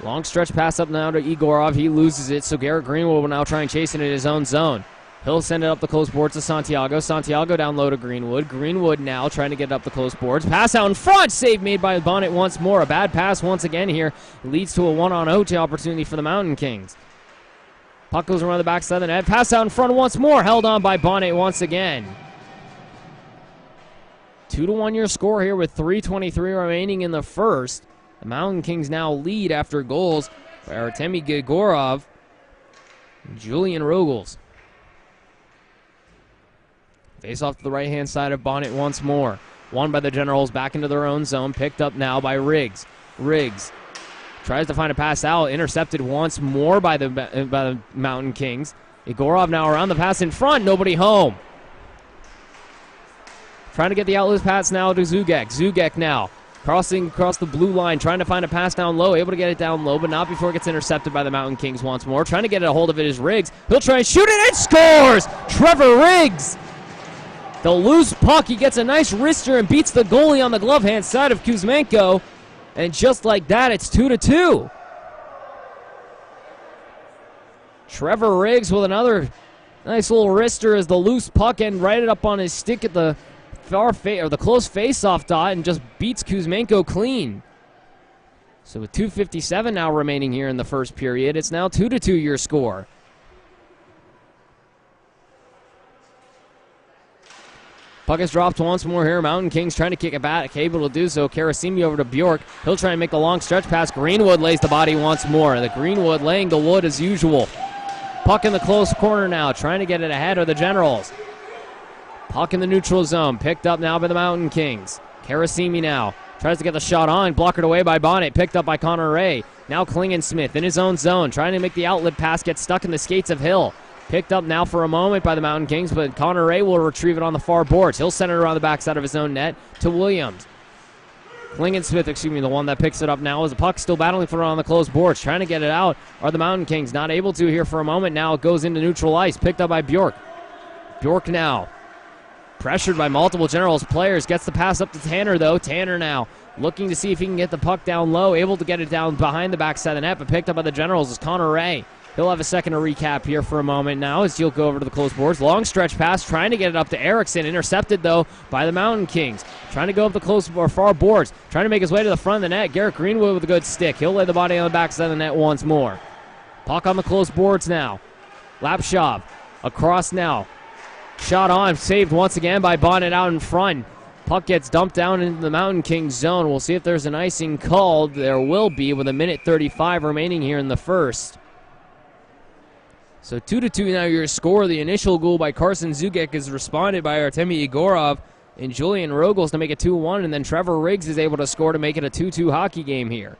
Long stretch pass up now to Egorov. He loses it, so Garrett Greenwood will now try and chase it in his own zone. He'll send it up the close boards to Santiago. Santiago down low to Greenwood. Greenwood now trying to get it up the close boards. Pass out in front. Save made by Bonnet once more. A bad pass once again here. It leads to a one-on-OT opportunity for the Mountain Kings. Puck goes around the backside of the net. Pass out in front once more. Held on by Bonnet once again. 2-1 your score here with 3:23 remaining in the first. The Mountain Kings now lead after goals by Artemi Gigorov and Julian Rogels. Face off to the right-hand side of Bonnet once more. Won by the Generals back into their own zone. Picked up now by Riggs. Riggs tries to find a pass out. Intercepted once more by the Mountain Kings. Egorov now around the pass in front. Nobody home. Trying to get the outlet pass now to Zugek. Zugek now crossing across the blue line. Trying to find a pass down low. Able to get it down low, but not before it gets intercepted by the Mountain Kings once more. Trying to get a hold of it is Riggs. He'll try and shoot it and scores! Trevor Riggs! The loose puck, he gets a nice wrister and beats the goalie on the glove hand side of Kuzmenko. And just like that, it's 2-2. Trevor Riggs with another nice little wrister as the loose puck and right it up on his stick at the the close face-off dot and just beats Kuzmenko clean. So with 2:57 now remaining here in the first period, it's now 2-2 your score. Puck is dropped once more here. Mountain Kings trying to kick it back. Able to do so. Karasimi over to Bjork. He'll try and make the long stretch pass. Greenwood lays the body once more. The Greenwood laying the wood as usual. Puck in the close corner now. Trying to get it ahead of the Generals. Puck in the neutral zone. Picked up now by the Mountain Kings. Karasimi now. Tries to get the shot on. Blockered away by Bonnet. Picked up by Connor Ray. Now Klingensmith in his own zone. Trying to make the outlet pass. Gets stuck in the skates of Hill. Picked up now for a moment by the Mountain Kings, but Connor Ray will retrieve it on the far boards. He'll send it around the backside of his own net to Williams. Klingensmith, the one that picks it up now as the puck still battling for it on the closed boards. Trying to get it out are the Mountain Kings. Not able to here for a moment. Now it goes into neutral ice. Picked up by Bjork. Bjork now pressured by multiple Generals players. Gets the pass up to Tanner, though. Tanner now looking to see if he can get the puck down low. Able to get it down behind the backside of the net, but picked up by the Generals is Connor Ray. He'll have a second to recap here for a moment now as he'll go over to the close boards. Long stretch pass, trying to get it up to Erickson. Intercepted, though, by the Mountain Kings. Trying to go up the close or far boards. Trying to make his way to the front of the net. Garrett Greenwood with a good stick. He'll lay the body on the backside of the net once more. Puck on the close boards now. Lapshov across now. Shot on, saved once again by Bonnet out in front. Puck gets dumped down into the Mountain Kings zone. We'll see if there's an icing called. There will be with 1:35 remaining here in the first. So 2-2 now your score. The initial goal by Carson Zugek is responded by Artemi Egorov and Julian Rogels to make it 2-1, and then Trevor Riggs is able to score to make it a 2-2 hockey game here.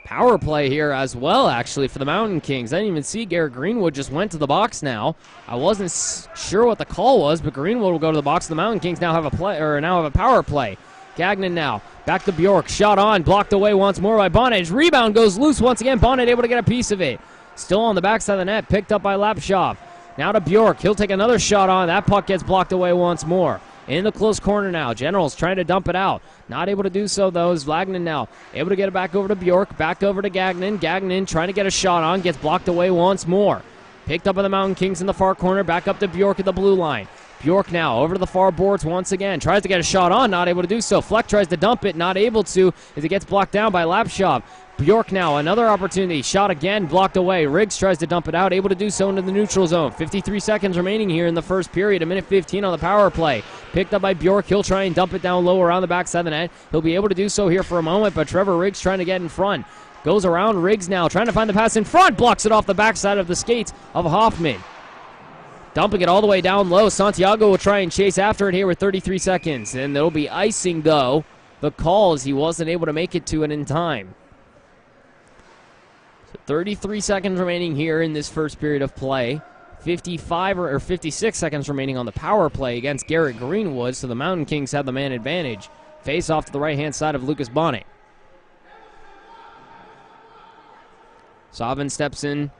Power play here as well, actually, for the Mountain Kings. I didn't even see Garrett Greenwood just went to the box now. I wasn't sure what the call was, but Greenwood will go to the box. The Mountain Kings now have a power play. Gagnon now back to Bjork. Shot on, blocked away once more by Bonnet. His rebound goes loose once again. Bonnet able to get a piece of it. Still on the backside of the net, picked up by Lapshov. Now to Bjork. He'll take another shot on. That puck gets blocked away once more. In the close corner now. Generals trying to dump it out. Not able to do so, though, is Vlagnan now. Able to get it back over to Bjork. Back over to Gagnon. Gagnon trying to get a shot on. Gets blocked away once more. Picked up by the Mountain Kings in the far corner. Back up to Bjork at the blue line. Bjork now over to the far boards once again. Tries to get a shot on. Not able to do so. Fleck tries to dump it. Not able to as it gets blocked down by Lapshov. Bjork now, another opportunity. Shot again, blocked away. Riggs tries to dump it out, able to do so into the neutral zone. 53 seconds remaining here in the first period. 1:15 on the power play. Picked up by Bjork. He'll try and dump it down low around the backside of the net. He'll be able to do so here for a moment, but Trevor Riggs trying to get in front. Goes around Riggs now, trying to find the pass in front. Blocks it off the backside of the skates of Hoffman. Dumping it all the way down low. Santiago will try and chase after it here with 33 seconds. And there'll be icing, though. The call is he wasn't able to make it to it in time. 33 seconds remaining here in this first period of play. 56 seconds remaining on the power play against Garrett Greenwood, so the Mountain Kings have the man advantage. Face off to the right-hand side of Lucas Bonnet. Savin steps in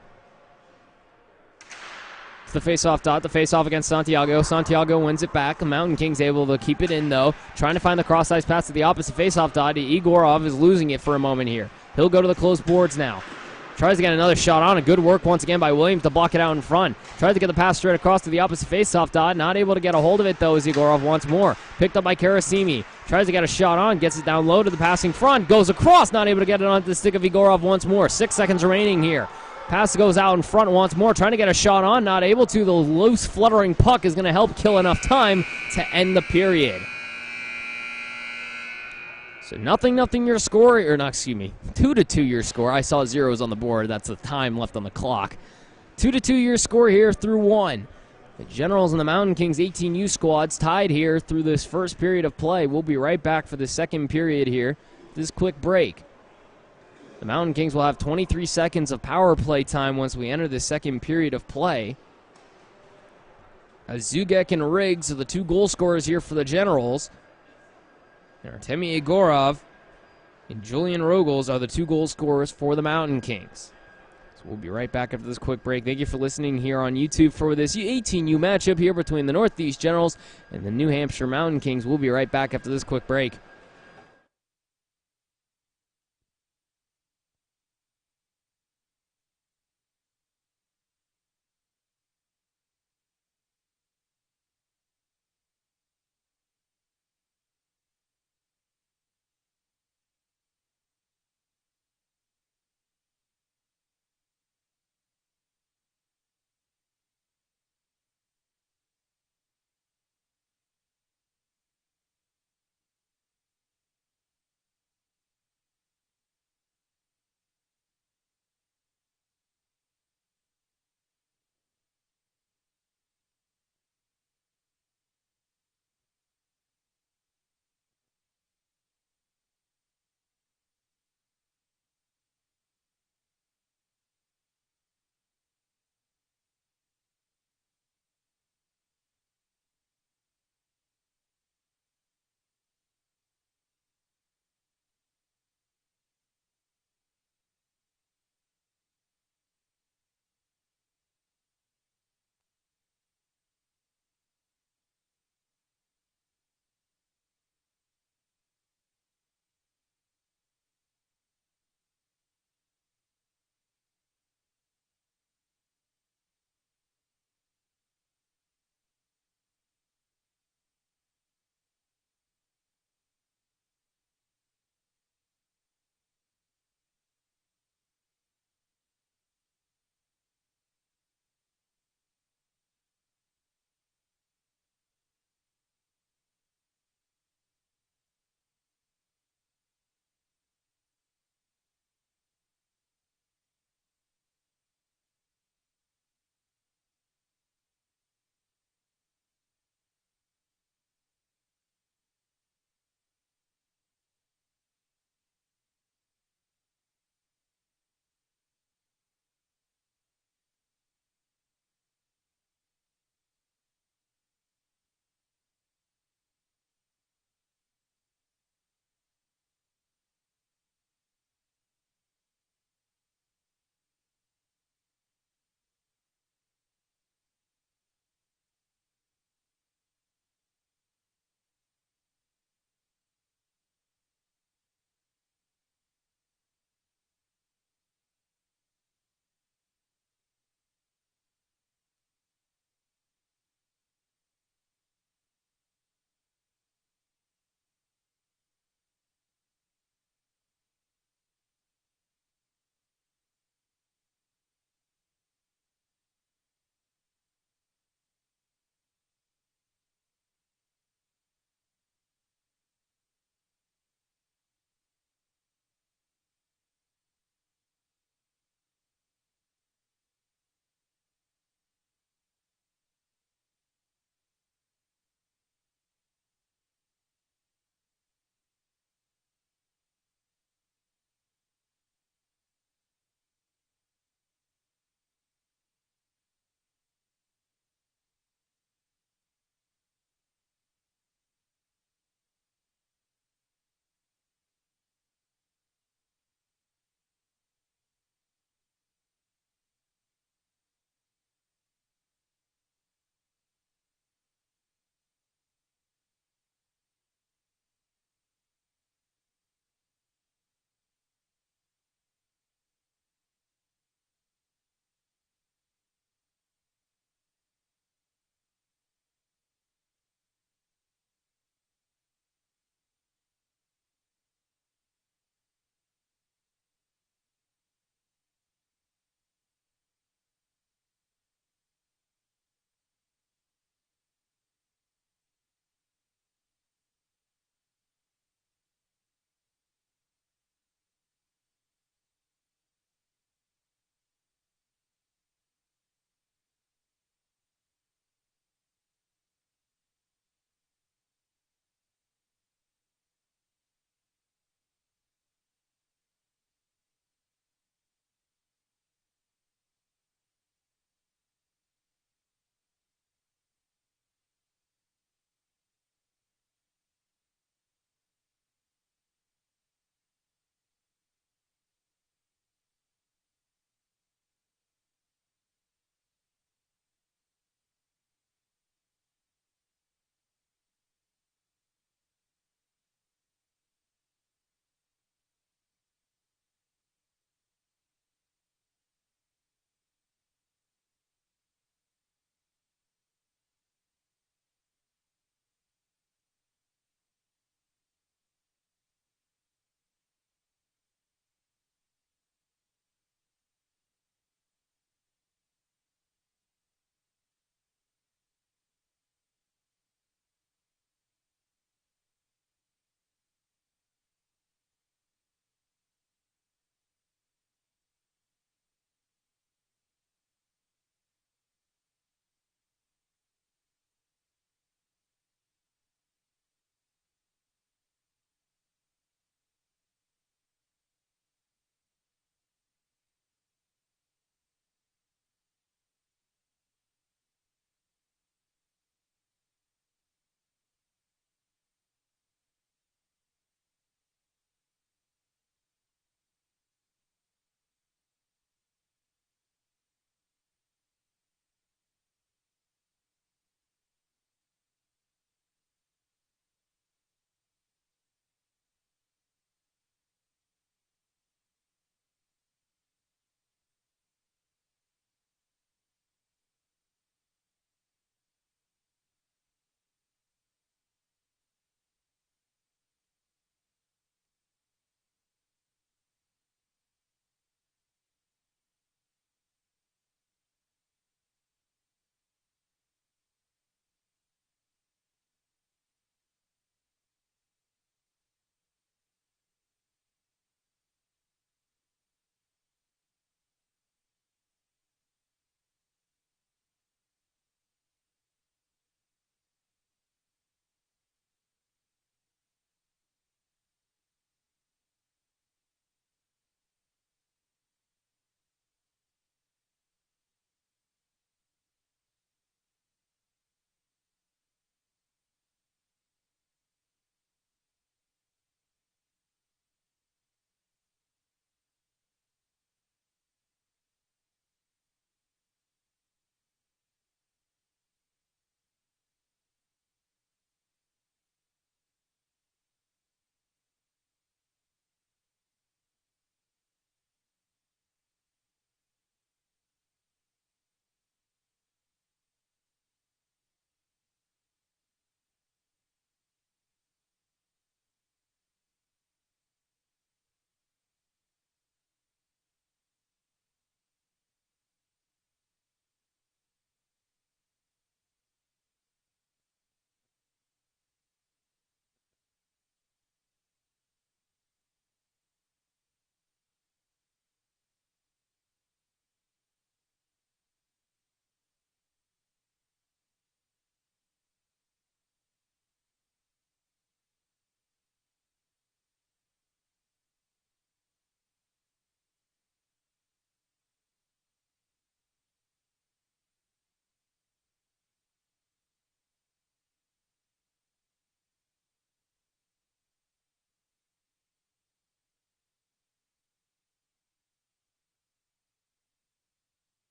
gets the face-off dot. The face-off against Santiago. Santiago wins it back. The Mountain Kings able to keep it in, though. Trying to find the cross-ice pass to the opposite face-off dot. Egorov is losing it for a moment here. He'll go to the close boards now. Tries to get another shot on. A good work once again by Williams to block it out in front. Tries to get the pass straight across to the opposite faceoff dot. Not able to get a hold of it, though, as Egorov once more. Picked up by Karasimi. Tries to get a shot on. Gets it down low to the passing front. Goes across. Not able to get it onto the stick of Egorov once more. 6 seconds remaining here. Pass goes out in front once more. Trying to get a shot on. Not able to. The loose fluttering puck is going to help kill enough time to end the period. So 0-0 your score, or not, excuse me, 2-2 your score. I saw zeros on the board. That's the time left on the clock. 2-2 your score here through one. The Generals and the Mountain Kings 18U squads tied here through this first period of play. We'll be right back for the second period here. This quick break. The Mountain Kings will have 23 seconds of power play time once we enter the second period of play. As Zugek and Riggs are the two goal scorers here for the Generals. And Artemi Egorov and Julian Rogels are the two goal scorers for the Mountain Kings. So we'll be right back after this quick break. Thank you for listening here on YouTube for this 18U matchup here between the Northeast Generals and the New Hampshire Mountain Kings. We'll be right back after this quick break.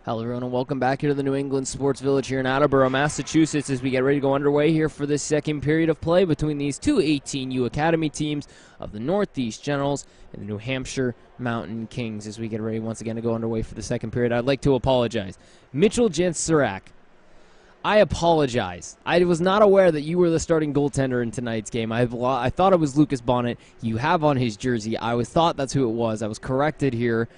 Hello, everyone, and welcome back here to the New England Sports Village here in Attleboro, Massachusetts, as we get ready to go underway here for this second period of play between these two 18U Academy teams of the Northeast Generals and the New Hampshire Mountain Kings. As we get ready once again to go underway for the second period, I'd like to apologize. Mitchell Jansarak, I apologize. I was not aware that you were the starting goaltender in tonight's game. I thought it was Lucas Bonnet. You have on his jersey. I thought that's who it was. I was corrected here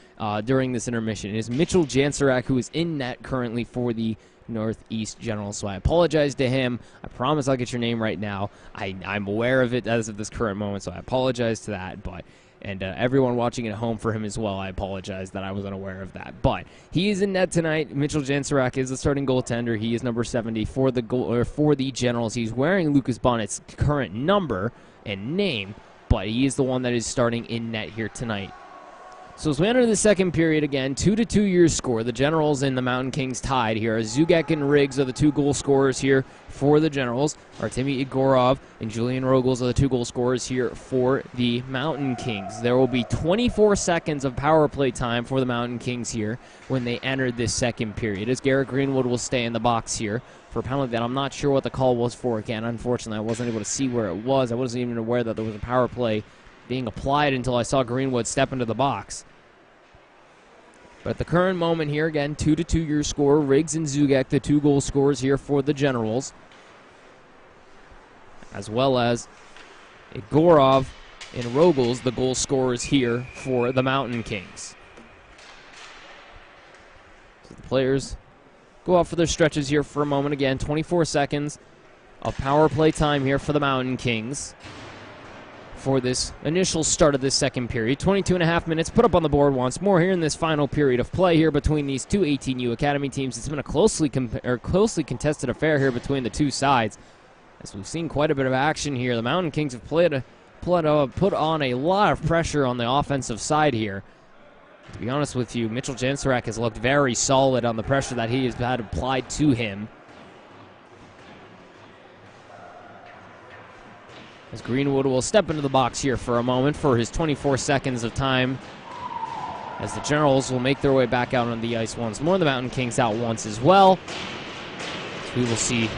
during this intermission. It is Mitchell Jansarak, who is in net currently for the Northeast Generals. So I apologize to him. I promise I'll get your name right now. I'm aware of it as of this current moment, so I apologize to that. And everyone watching at home for him as well, I apologize that I was unaware of that. But he is in net tonight. Mitchell Jansarak is the starting goaltender. He is number 70 for the Generals. He's wearing Lucas Bonnet's current number and name, but he is the one that is starting in net here tonight. So as we enter the second period again, 2-2 your score. The Generals and the Mountain Kings tied here. Zugek and Riggs are the two goal scorers here for the Generals. Artemy Igorov and Julian Rogels are the two goal scorers here for the Mountain Kings. There will be 24 seconds of power play time for the Mountain Kings here when they enter this second period, as Garrett Greenwood will stay in the box here for a penalty that I'm not sure what the call was for. Again, unfortunately, I wasn't able to see where it was. I wasn't even aware that there was a power play being applied until I saw Greenwood step into the box. But at the current moment here, again, 2-2 your score. Riggs and Zugek, the two goal scorers here for the Generals, as well as Igorov and Rogels, the goal scorers here for the Mountain Kings. So the players go out for their stretches here for a moment again. 24 seconds of power play time here for the Mountain Kings for this initial start of this second period. 22.5 minutes put up on the board once more here in this final period of play here between these two 18U Academy teams. It's been a closely contested affair here between the two sides, as we've seen quite a bit of action here. The Mountain Kings have put on a lot of pressure on the offensive side here. To be honest with you, Mitchell Jansarak has looked very solid on the pressure that he has had applied to him. As Greenwood will step into the box here for a moment for his 24 seconds of time, as the Generals will make their way back out on the ice once more. The Mountain Kings out once as well. So we will see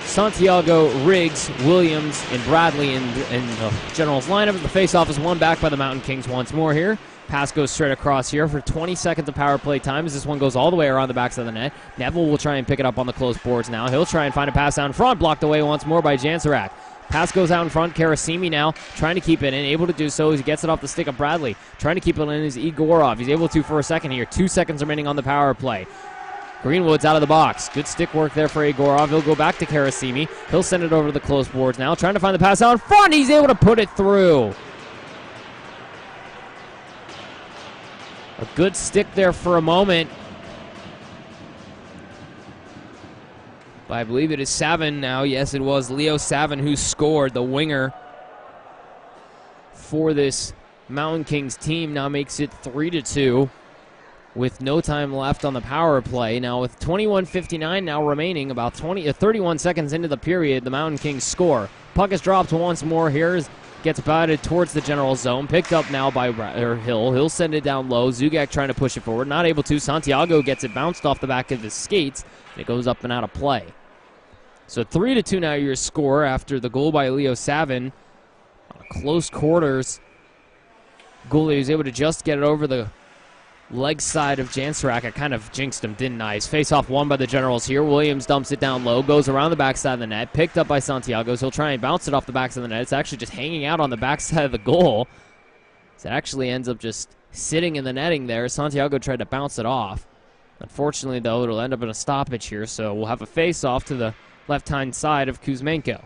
Santiago, Riggs, Williams, and Bradley in the Generals lineup. The faceoff is won back by the Mountain Kings once more here. Pass goes straight across here for 20 seconds of power play time as this one goes all the way around the backs of the net. Neville will try and pick it up on the close boards now. He'll try and find a pass out in front, blocked away once more by Jansarak. Pass goes out in front. Karasimi now trying to keep it in, able to do so as he gets it off the stick of Bradley. Trying to keep it in is Igorov. He's able to for a second here. 2 seconds remaining on the power play. Greenwood's out of the box. Good stick work there for Igorov. He'll go back to Karasimi. He'll send it over to the close boards now. Trying to find the pass out in front. He's able to put it through. A good stick there for a moment. But I believe it is Savin now. Yes, it was Leo Savin who scored. The winger for this Mountain Kings team now makes it 3-2 with no time left on the power play. Now with 21:59 now remaining, about 31 seconds into the period, the Mountain Kings score. Puck is dropped once more here. Gets batted towards the general zone. Picked up now by Hill. He'll send it down low. Zugek trying to push it forward. Not able to. Santiago gets it bounced off the back of his skates. And it goes up and out of play. So 3-2 now your score after the goal by Leo Savin. Close quarters. Goalie was able to just get it over the leg side of Jansarak. I kind of jinxed him, didn't I? His face-off won by the Generals here. Williams dumps it down low, goes around the backside of the net, picked up by Santiago. So he'll try and bounce it off the backside of the net. It's actually just hanging out on the backside of the goal. So it actually ends up just sitting in the netting there. Santiago tried to bounce it off. Unfortunately, though, it'll end up in a stoppage here. So we'll have a face-off to the left-hand side of Kuzmenko.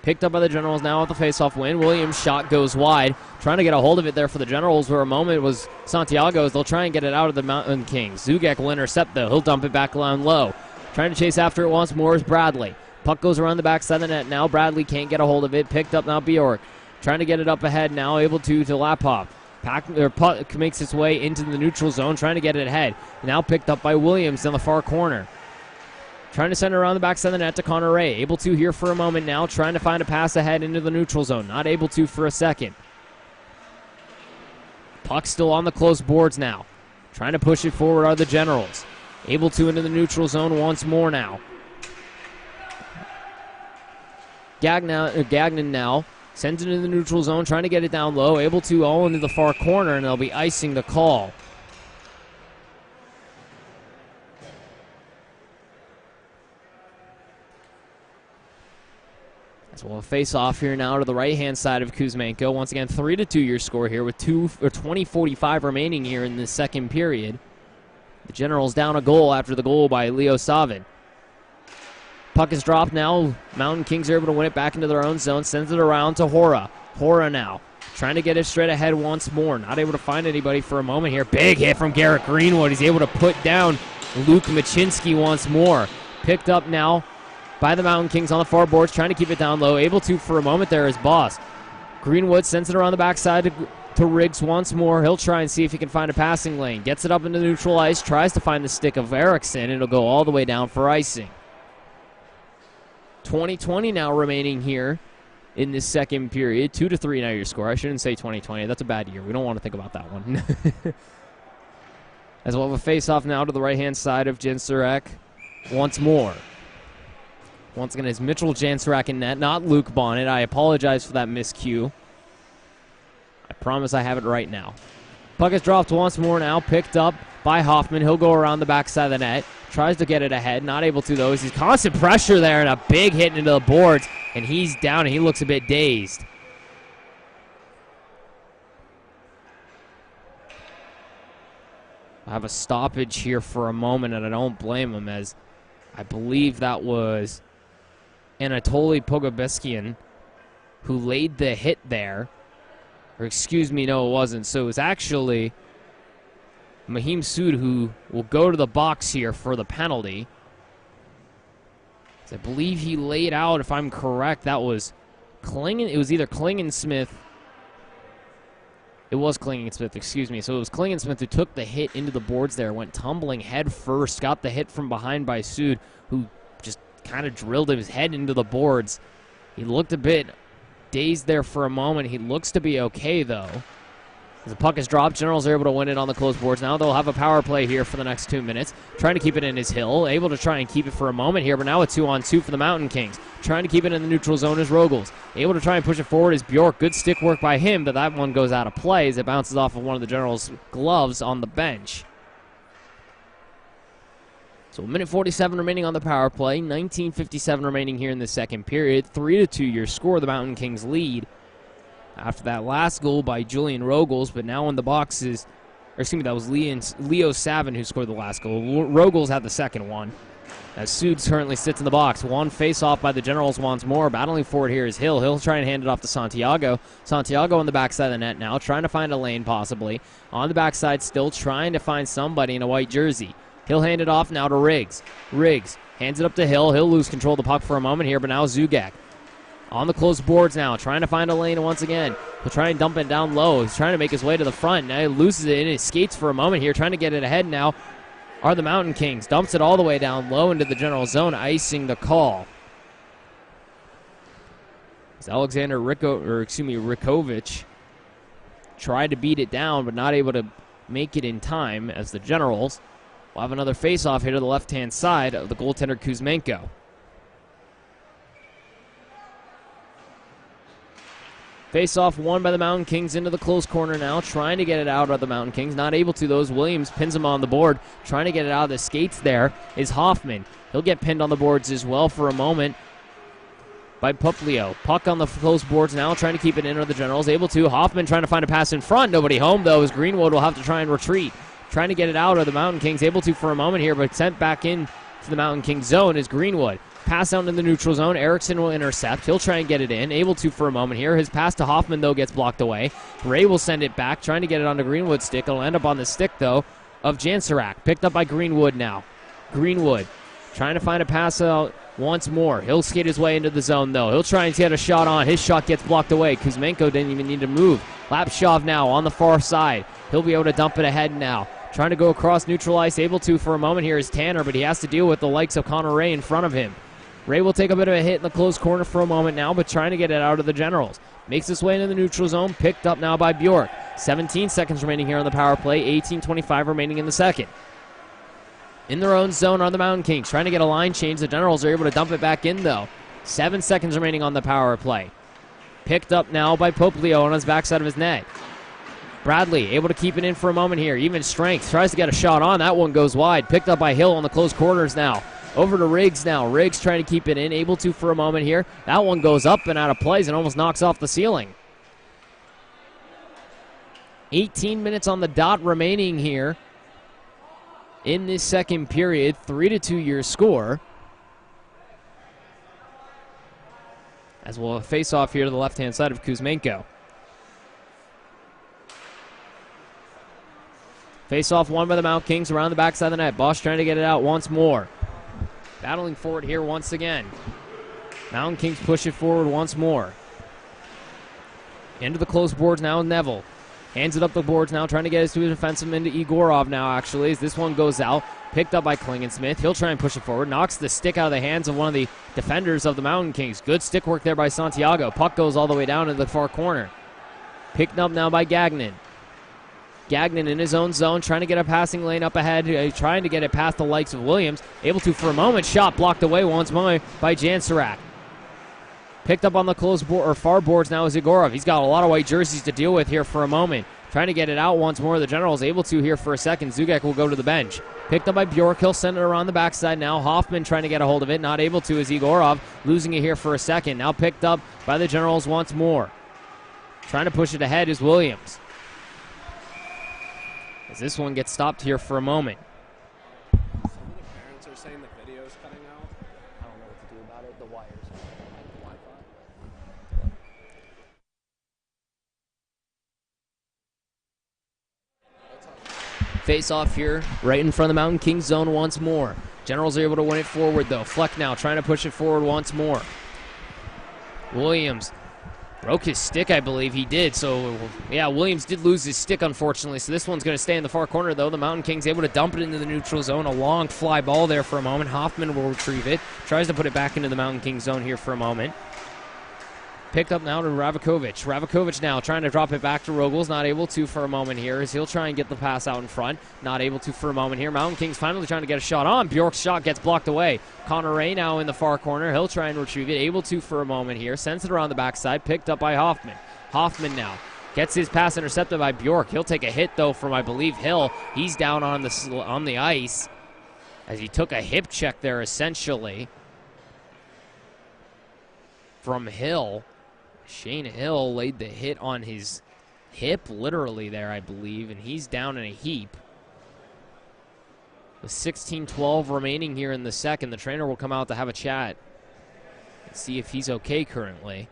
Picked up by the Generals now at the faceoff win. Williams' shot goes wide. Trying to get a hold of it there for the Generals, where a moment was Santiago's. They'll try and get it out of the Mountain Kings. Zugek will intercept, though. He'll dump it back down low. Trying to chase after it once more is Bradley. Puck goes around the backside of the net. Now Bradley can't get a hold of it. Picked up now Bjork. Trying to get it up ahead now. Able to Lapop. Puck makes its way into the neutral zone. Trying to get it ahead. Now picked up by Williams in the far corner. Trying to send it around the backside of the net to Connor Ray. Able to here for a moment now. Trying to find a pass ahead into the neutral zone. Not able to for a second. Puck still on the close boards now. Trying to push it forward are the Generals. Able to into the neutral zone once more now. Gagnon now sends it into the neutral zone, trying to get it down low. Able to all into the far corner, and they'll be icing the call. So we'll face off here now to the right-hand side of Kuzmenko. Once again, 3-2 your score here with 20:45 remaining here in the second period. The Generals down a goal after the goal by Leo Savin. Puck is dropped now. Mountain Kings are able to win it back into their own zone. Sends it around to Hora. Hora now trying to get it straight ahead once more. Not able to find anybody for a moment here. Big hit from Garrett Greenwood. He's able to put down Luke Machinsky once more. Picked up now by the Mountain Kings on the far boards, trying to keep it down low. Able to for a moment there is Boss. Greenwood sends it around the backside to Riggs once more. He'll try and see if he can find a passing lane. Gets it up into neutral ice, tries to find the stick of Erickson, and it'll go all the way down for icing. 20-20 now remaining here in this second period. 2-3 now your score. I shouldn't say 20-20. That's a bad year. We don't want to think about that one. As we'll have a face-off now to the right-hand side of Jansurek once more. Once again, it's Mitchell Jansurek in net, not Luke Bonnet. I apologize for that miscue. I promise I have it right now. Puck is dropped once more now, picked up by Hoffman. He'll go around the backside of the net. Tries to get it ahead, not able to though. He's constant pressure there and a big hit into the boards, and he's down and he looks a bit dazed. I have a stoppage here for a moment, and I don't blame him, as I believe that was Anatoly Pogobeskian who laid the hit there. Or excuse me, no, it wasn't. So it was actually Mahim Sood who will go to the box here for the penalty. I believe he laid out, if I'm correct, that was Klingen. It was either Klingensmith. It was Klingensmith, excuse me. So it was Klingensmith who took the hit into the boards there, went tumbling head first, got the hit from behind by Sood, who just kind of drilled his head into the boards. He looked a bit dazed there for a moment. He looks to be okay, though. As the puck is dropped, Generals are able to win it on the close boards. Now they'll have a power play here for the next 2 minutes. Trying to keep it in his hill. Able to try and keep it for a moment here, but now a 2-on-2 for the Mountain Kings. Trying to keep it in the neutral zone is Rogels. Able to try and push it forward is Bjork. Good stick work by him, but that one goes out of play as it bounces off of one of the Generals' gloves on the bench. So 1:47 remaining on the power play. 19:57 remaining here in the second period. 3-2 your score. The Mountain Kings lead after that last goal by Julian Rogels, but now in the boxes, or excuse me, that was Leo Savin who scored the last goal. Rogels had the second one. As Sood currently sits in the box. One face-off by the Generals once more. Battling for it here is Hill. He'll try and hand it off to Santiago. Santiago on the backside of the net now, trying to find a lane possibly. On the backside still trying to find somebody in a white jersey. He'll hand it off now to Riggs. Riggs hands it up to Hill. He'll lose control of the puck for a moment here, but now Zugak on the close boards now, trying to find a lane once again. He'll try and dump it down low. He's trying to make his way to the front. Now he loses it in his skates for a moment here, trying to get it ahead now are the Mountain Kings. Dumps it all the way down low into the general zone, icing the call. As Alexander Rikovich tried to beat it down, but not able to make it in time, as the Generals will have another face-off here to the left-hand side of the goaltender Kuzmenko. Face-off won by the Mountain Kings into the close corner now, trying to get it out of the Mountain Kings. Not able to, those. Williams pins him on the board. Trying to get it out of the skates there is Hoffman. He'll get pinned on the boards as well for a moment by Puplio. Puck on the close boards now, trying to keep it in on the Generals. Able to. Hoffman trying to find a pass in front. Nobody home, though, as Greenwood will have to try and retreat. Trying to get it out of the Mountain Kings. Able to for a moment here, but sent back in to the Mountain Kings zone is Greenwood. Pass out in the neutral zone. Erickson will intercept. He'll try and get it in. Able to for a moment here. His pass to Hoffman, though, gets blocked away. Ray will send it back, trying to get it onto Greenwood's stick. It'll end up on the stick, though, of Jansurek. Picked up by Greenwood now. Greenwood trying to find a pass out once more. He'll skate his way into the zone, though. He'll try and get a shot on. His shot gets blocked away. Kuzmenko didn't even need to move. Lapshov now on the far side. He'll be able to dump it ahead now. Trying to go across neutral ice. Able to for a moment here is Tanner, but he has to deal with the likes of Connor Ray in front of him. Ray will take a bit of a hit in the close corner for a moment now, but trying to get it out of the Generals. Makes his way into the neutral zone, picked up now by Bjork. 17 seconds remaining here on the power play. 18:25 remaining in the second. In their own zone are the Mountain Kings, trying to get a line change. The Generals are able to dump it back in, though. 7 seconds remaining on the power play. Picked up now by Poplio on his backside of his net. Bradley able to keep it in for a moment here. Even strength. Tries to get a shot on. That one goes wide. Picked up by Hill on the close quarters now. Over to Riggs now. Riggs trying to keep it in. Able to for a moment here. That one goes up and out of plays and almost knocks off the ceiling. 18 minutes on the dot remaining here in this second period. 3-2 your score. As we'll face off here to the left-hand side of Kuzmenko. Face-off won by the Mount Kings around the backside of the net. Bosch trying to get it out once more. Battling forward here once again. Mountain Kings push it forward once more. Into the close boards now with Neville. Hands it up the boards now, trying to get his defensive into Egorov now, actually, as this one goes out. Picked up by Klingensmith. He'll try and push it forward. Knocks the stick out of the hands of one of the defenders of the Mountain Kings. Good stick work there by Santiago. Puck goes all the way down to the far corner. Picked up now by Gagnon. Gagnon in his own zone, trying to get a passing lane up ahead, trying to get it past the likes of Williams. Able to for a moment. Shot blocked away once more by Jansarak. Picked up on the close board or far boards now is Egorov. He's got a lot of white jerseys to deal with here for a moment. Trying to get it out once more. The Generals able to here for a second. Zugek will go to the bench. Picked up by Bjork. He'll send it around the backside now. Hoffman trying to get a hold of it. Not able to is Egorov. Losing it here for a second. Now picked up by the Generals once more. Trying to push it ahead is Williams. As this one gets stopped here for a moment. Some of the parents are saying the video's cutting out. I don't know what to do about it. The wires. Face off here, right in front of the Mountain Kings zone once more. Generals are able to win it forward, though. Fleck now trying to push it forward once more. Williams broke his stick, I believe he did. So, yeah, Williams did lose his stick, unfortunately. So this one's going to stay in the far corner, though. The Mountain Kings able to dump it into the neutral zone. A long fly ball there for a moment. Hoffman will retrieve it. Tries to put it back into the Mountain Kings zone here for a moment. Picked up now to Ravakovic. Ravakovic now trying to drop it back to Rogels. Not able to for a moment here as he'll try and get the pass out in front. Not able to for a moment here. Mountain Kings finally trying to get a shot on. Bjork's shot gets blocked away. Connor Ray now in the far corner. He'll try and retrieve it. Able to for a moment here. Sends it around the backside. Picked up by Hoffman. Hoffman now gets his pass intercepted by Bjork. He'll take a hit, though, from, I believe, Hill. He's down on the ice as he took a hip check there, essentially, from Hill. Shane Hill laid the hit on his hip, literally there, I believe, and he's down in a heap. With 16:12 remaining here in the second, the trainer will come out to have a chat and see if he's okay currently.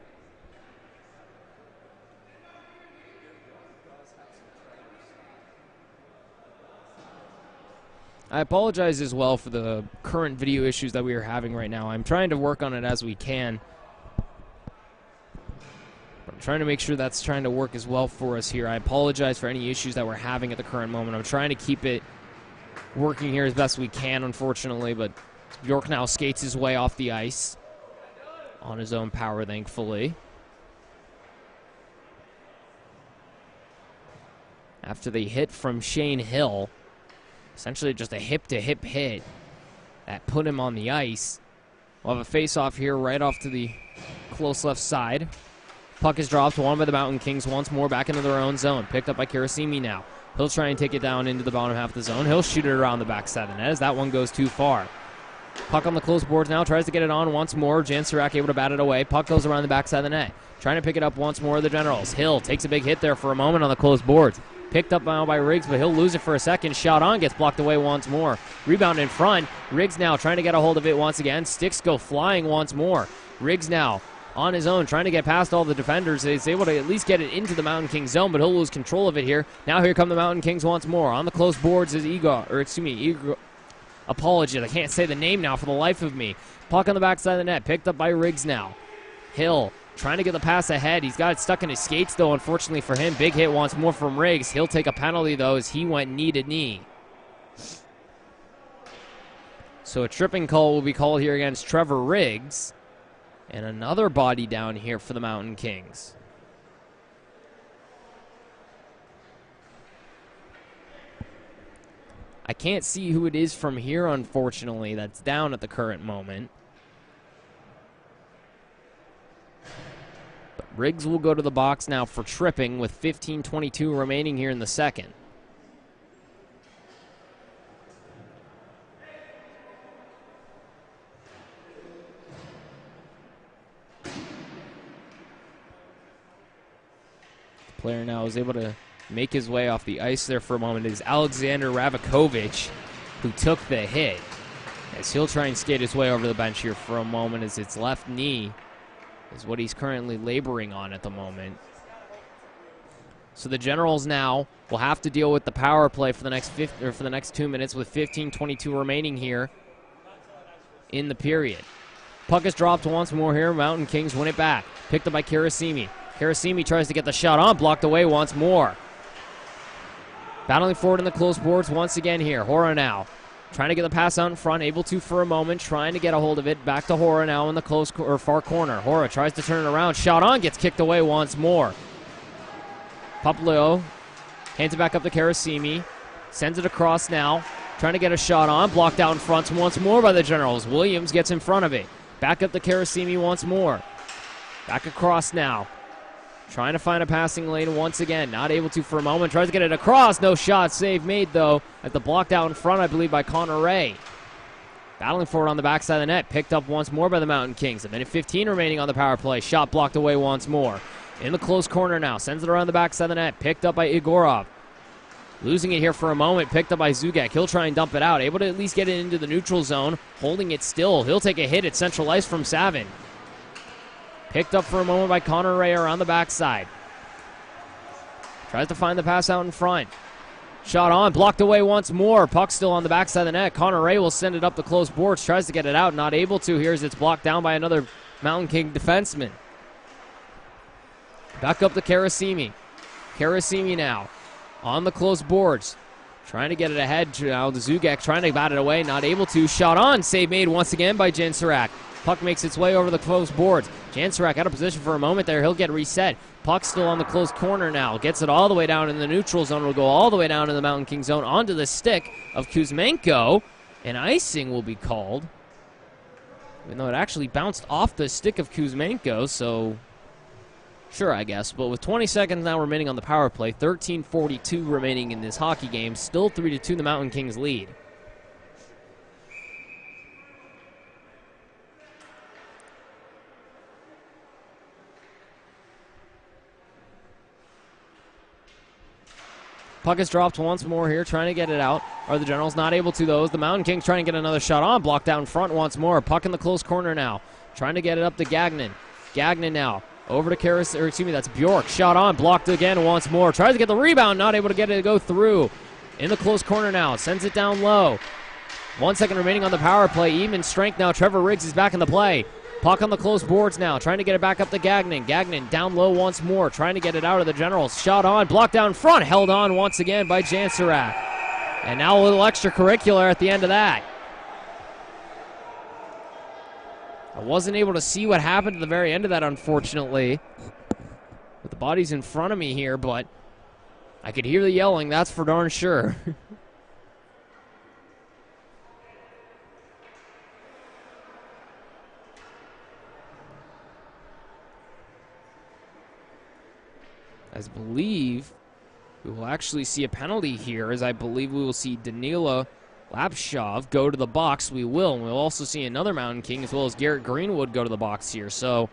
I apologize as well for the current video issues that we are having right now. I'm trying to work on it as we can. I'm trying to make sure that's trying to work as well for us here. I apologize for any issues that we're having at the current moment. I'm trying to keep it working here as best we can, unfortunately, but Bjork now skates his way off the ice on his own power, thankfully. After the hit from Shane Hill, essentially just a hip-to-hip hit that put him on the ice. We'll have a face-off here right off to the close left side. Puck is dropped, won by the Mountain Kings once more, back into their own zone. Picked up by Karasimi now. He'll try and take it down into the bottom half of the zone. He'll shoot it around the backside of the net as that one goes too far. Puck on the close boards now, tries to get it on once more. Jansarak able to bat it away. Puck goes around the backside of the net. Trying to pick it up once more, the Generals. Hill takes a big hit there for a moment on the close boards. Picked up now by Riggs, but he'll lose it for a second. Shot on, gets blocked away once more. Rebound in front. Riggs now trying to get a hold of it once again. Sticks go flying once more. Riggs now on his own, trying to get past all the defenders. He's able to at least get it into the Mountain Kings zone, but he'll lose control of it here. Now here come the Mountain Kings once more. On the close boards is Igor. Apologies, I can't say the name now for the life of me. Puck on the backside of the net, picked up by Riggs now. Hill trying to get the pass ahead. He's got it stuck in his skates, though, unfortunately for him. Big hit once more from Riggs. He'll take a penalty, though, as he went knee to knee. So a tripping call will be called here against Trevor Riggs. And another body down here for the Mountain Kings. I can't see who it is from here, unfortunately, that's down at the current moment. But Riggs will go to the box now for tripping with 15:22 remaining here in the second. The player now is able to make his way off the ice there for a moment. It is Alexander Ravakovic who took the hit, as he'll try and skate his way over the bench here for a moment, as its left knee is what he's currently laboring on at the moment. So the Generals now will have to deal with the power play for the next 2 minutes with 15:22 remaining here in the period. Puck is dropped once more here. Mountain Kings win it back. Picked up by Karasimi. Karasimi tries to get the shot on, blocked away once more. Battling forward in the close boards once again here. Hora now trying to get the pass out in front, able to for a moment, trying to get a hold of it. Back to Hora now in the close or far corner. Hora tries to turn it around. Shot on, gets kicked away once more. Papaleo hands it back up to Karasimi. Sends it across now. Trying to get a shot on. Blocked out in front once more by the Generals. Williams gets in front of it. Back up to Karasimi once more. Back across now. Trying to find a passing lane once again. Not able to for a moment. Tries to get it across. No shot. Save made, though, at the blocked out in front, I believe, by Connor Ray. Battling forward on the backside of the net. Picked up once more by the Mountain Kings. A minute 15 remaining on the power play. Shot blocked away once more. In the close corner now. Sends it around the backside of the net. Picked up by Igorov. Losing it here for a moment. Picked up by Zugek. He'll try and dump it out. Able to at least get it into the neutral zone. Holding it still. He'll take a hit at central ice from Savin. Picked up for a moment by Connor Ray around the backside. Tries to find the pass out in front. Shot on, blocked away once more. Puck still on the backside of the net. Connor Ray will send it up the close boards. Tries to get it out, not able to. Here's it's blocked down by another Mountain King defenseman. Back up to Karasimi. Karasimi now on the close boards. Trying to get it ahead now. Zugek trying to bat it away, not able to. Shot on, save made once again by Jansarak. Puck makes its way over the close boards. Jansarak out of position for a moment there. He'll get reset. Puck still on the close corner now. Gets it all the way down in the neutral zone. Will go all the way down in the Mountain King zone onto the stick of Kuzmenko. And icing will be called. Even though it actually bounced off the stick of Kuzmenko, so sure, I guess. But with 20 seconds now remaining on the power play, 13:42 remaining in this hockey game, still 3-2 the Mountain Kings lead. Puck is dropped once more here, trying to get it out. Are the Generals not able to, though? The Mountain Kings trying to get another shot on. Blocked out in front once more. Puck in the close corner now. Trying to get it up to Gagnon. Gagnon now. Over to that's Bjork. Shot on. Blocked again once more. Tries to get the rebound. Not able to get it to go through. In the close corner now. Sends it down low. 1 second remaining on the power play. Even strength now. Trevor Riggs is back in the play. Puck on the close boards now, trying to get it back up to Gagnon. Gagnon down low once more, trying to get it out of the Generals. Shot on, blocked down front, held on once again by Jansarak. And now a little extracurricular at the end of that. I wasn't able to see what happened at the very end of that, unfortunately. With the bodies in front of me here, but I could hear the yelling, that's for darn sure. I believe we will actually see a penalty here, as I believe we will see Danila Lapshov go to the box. We will. And we'll also see another Mountain King, as well as Garrett Greenwood, go to the box here. So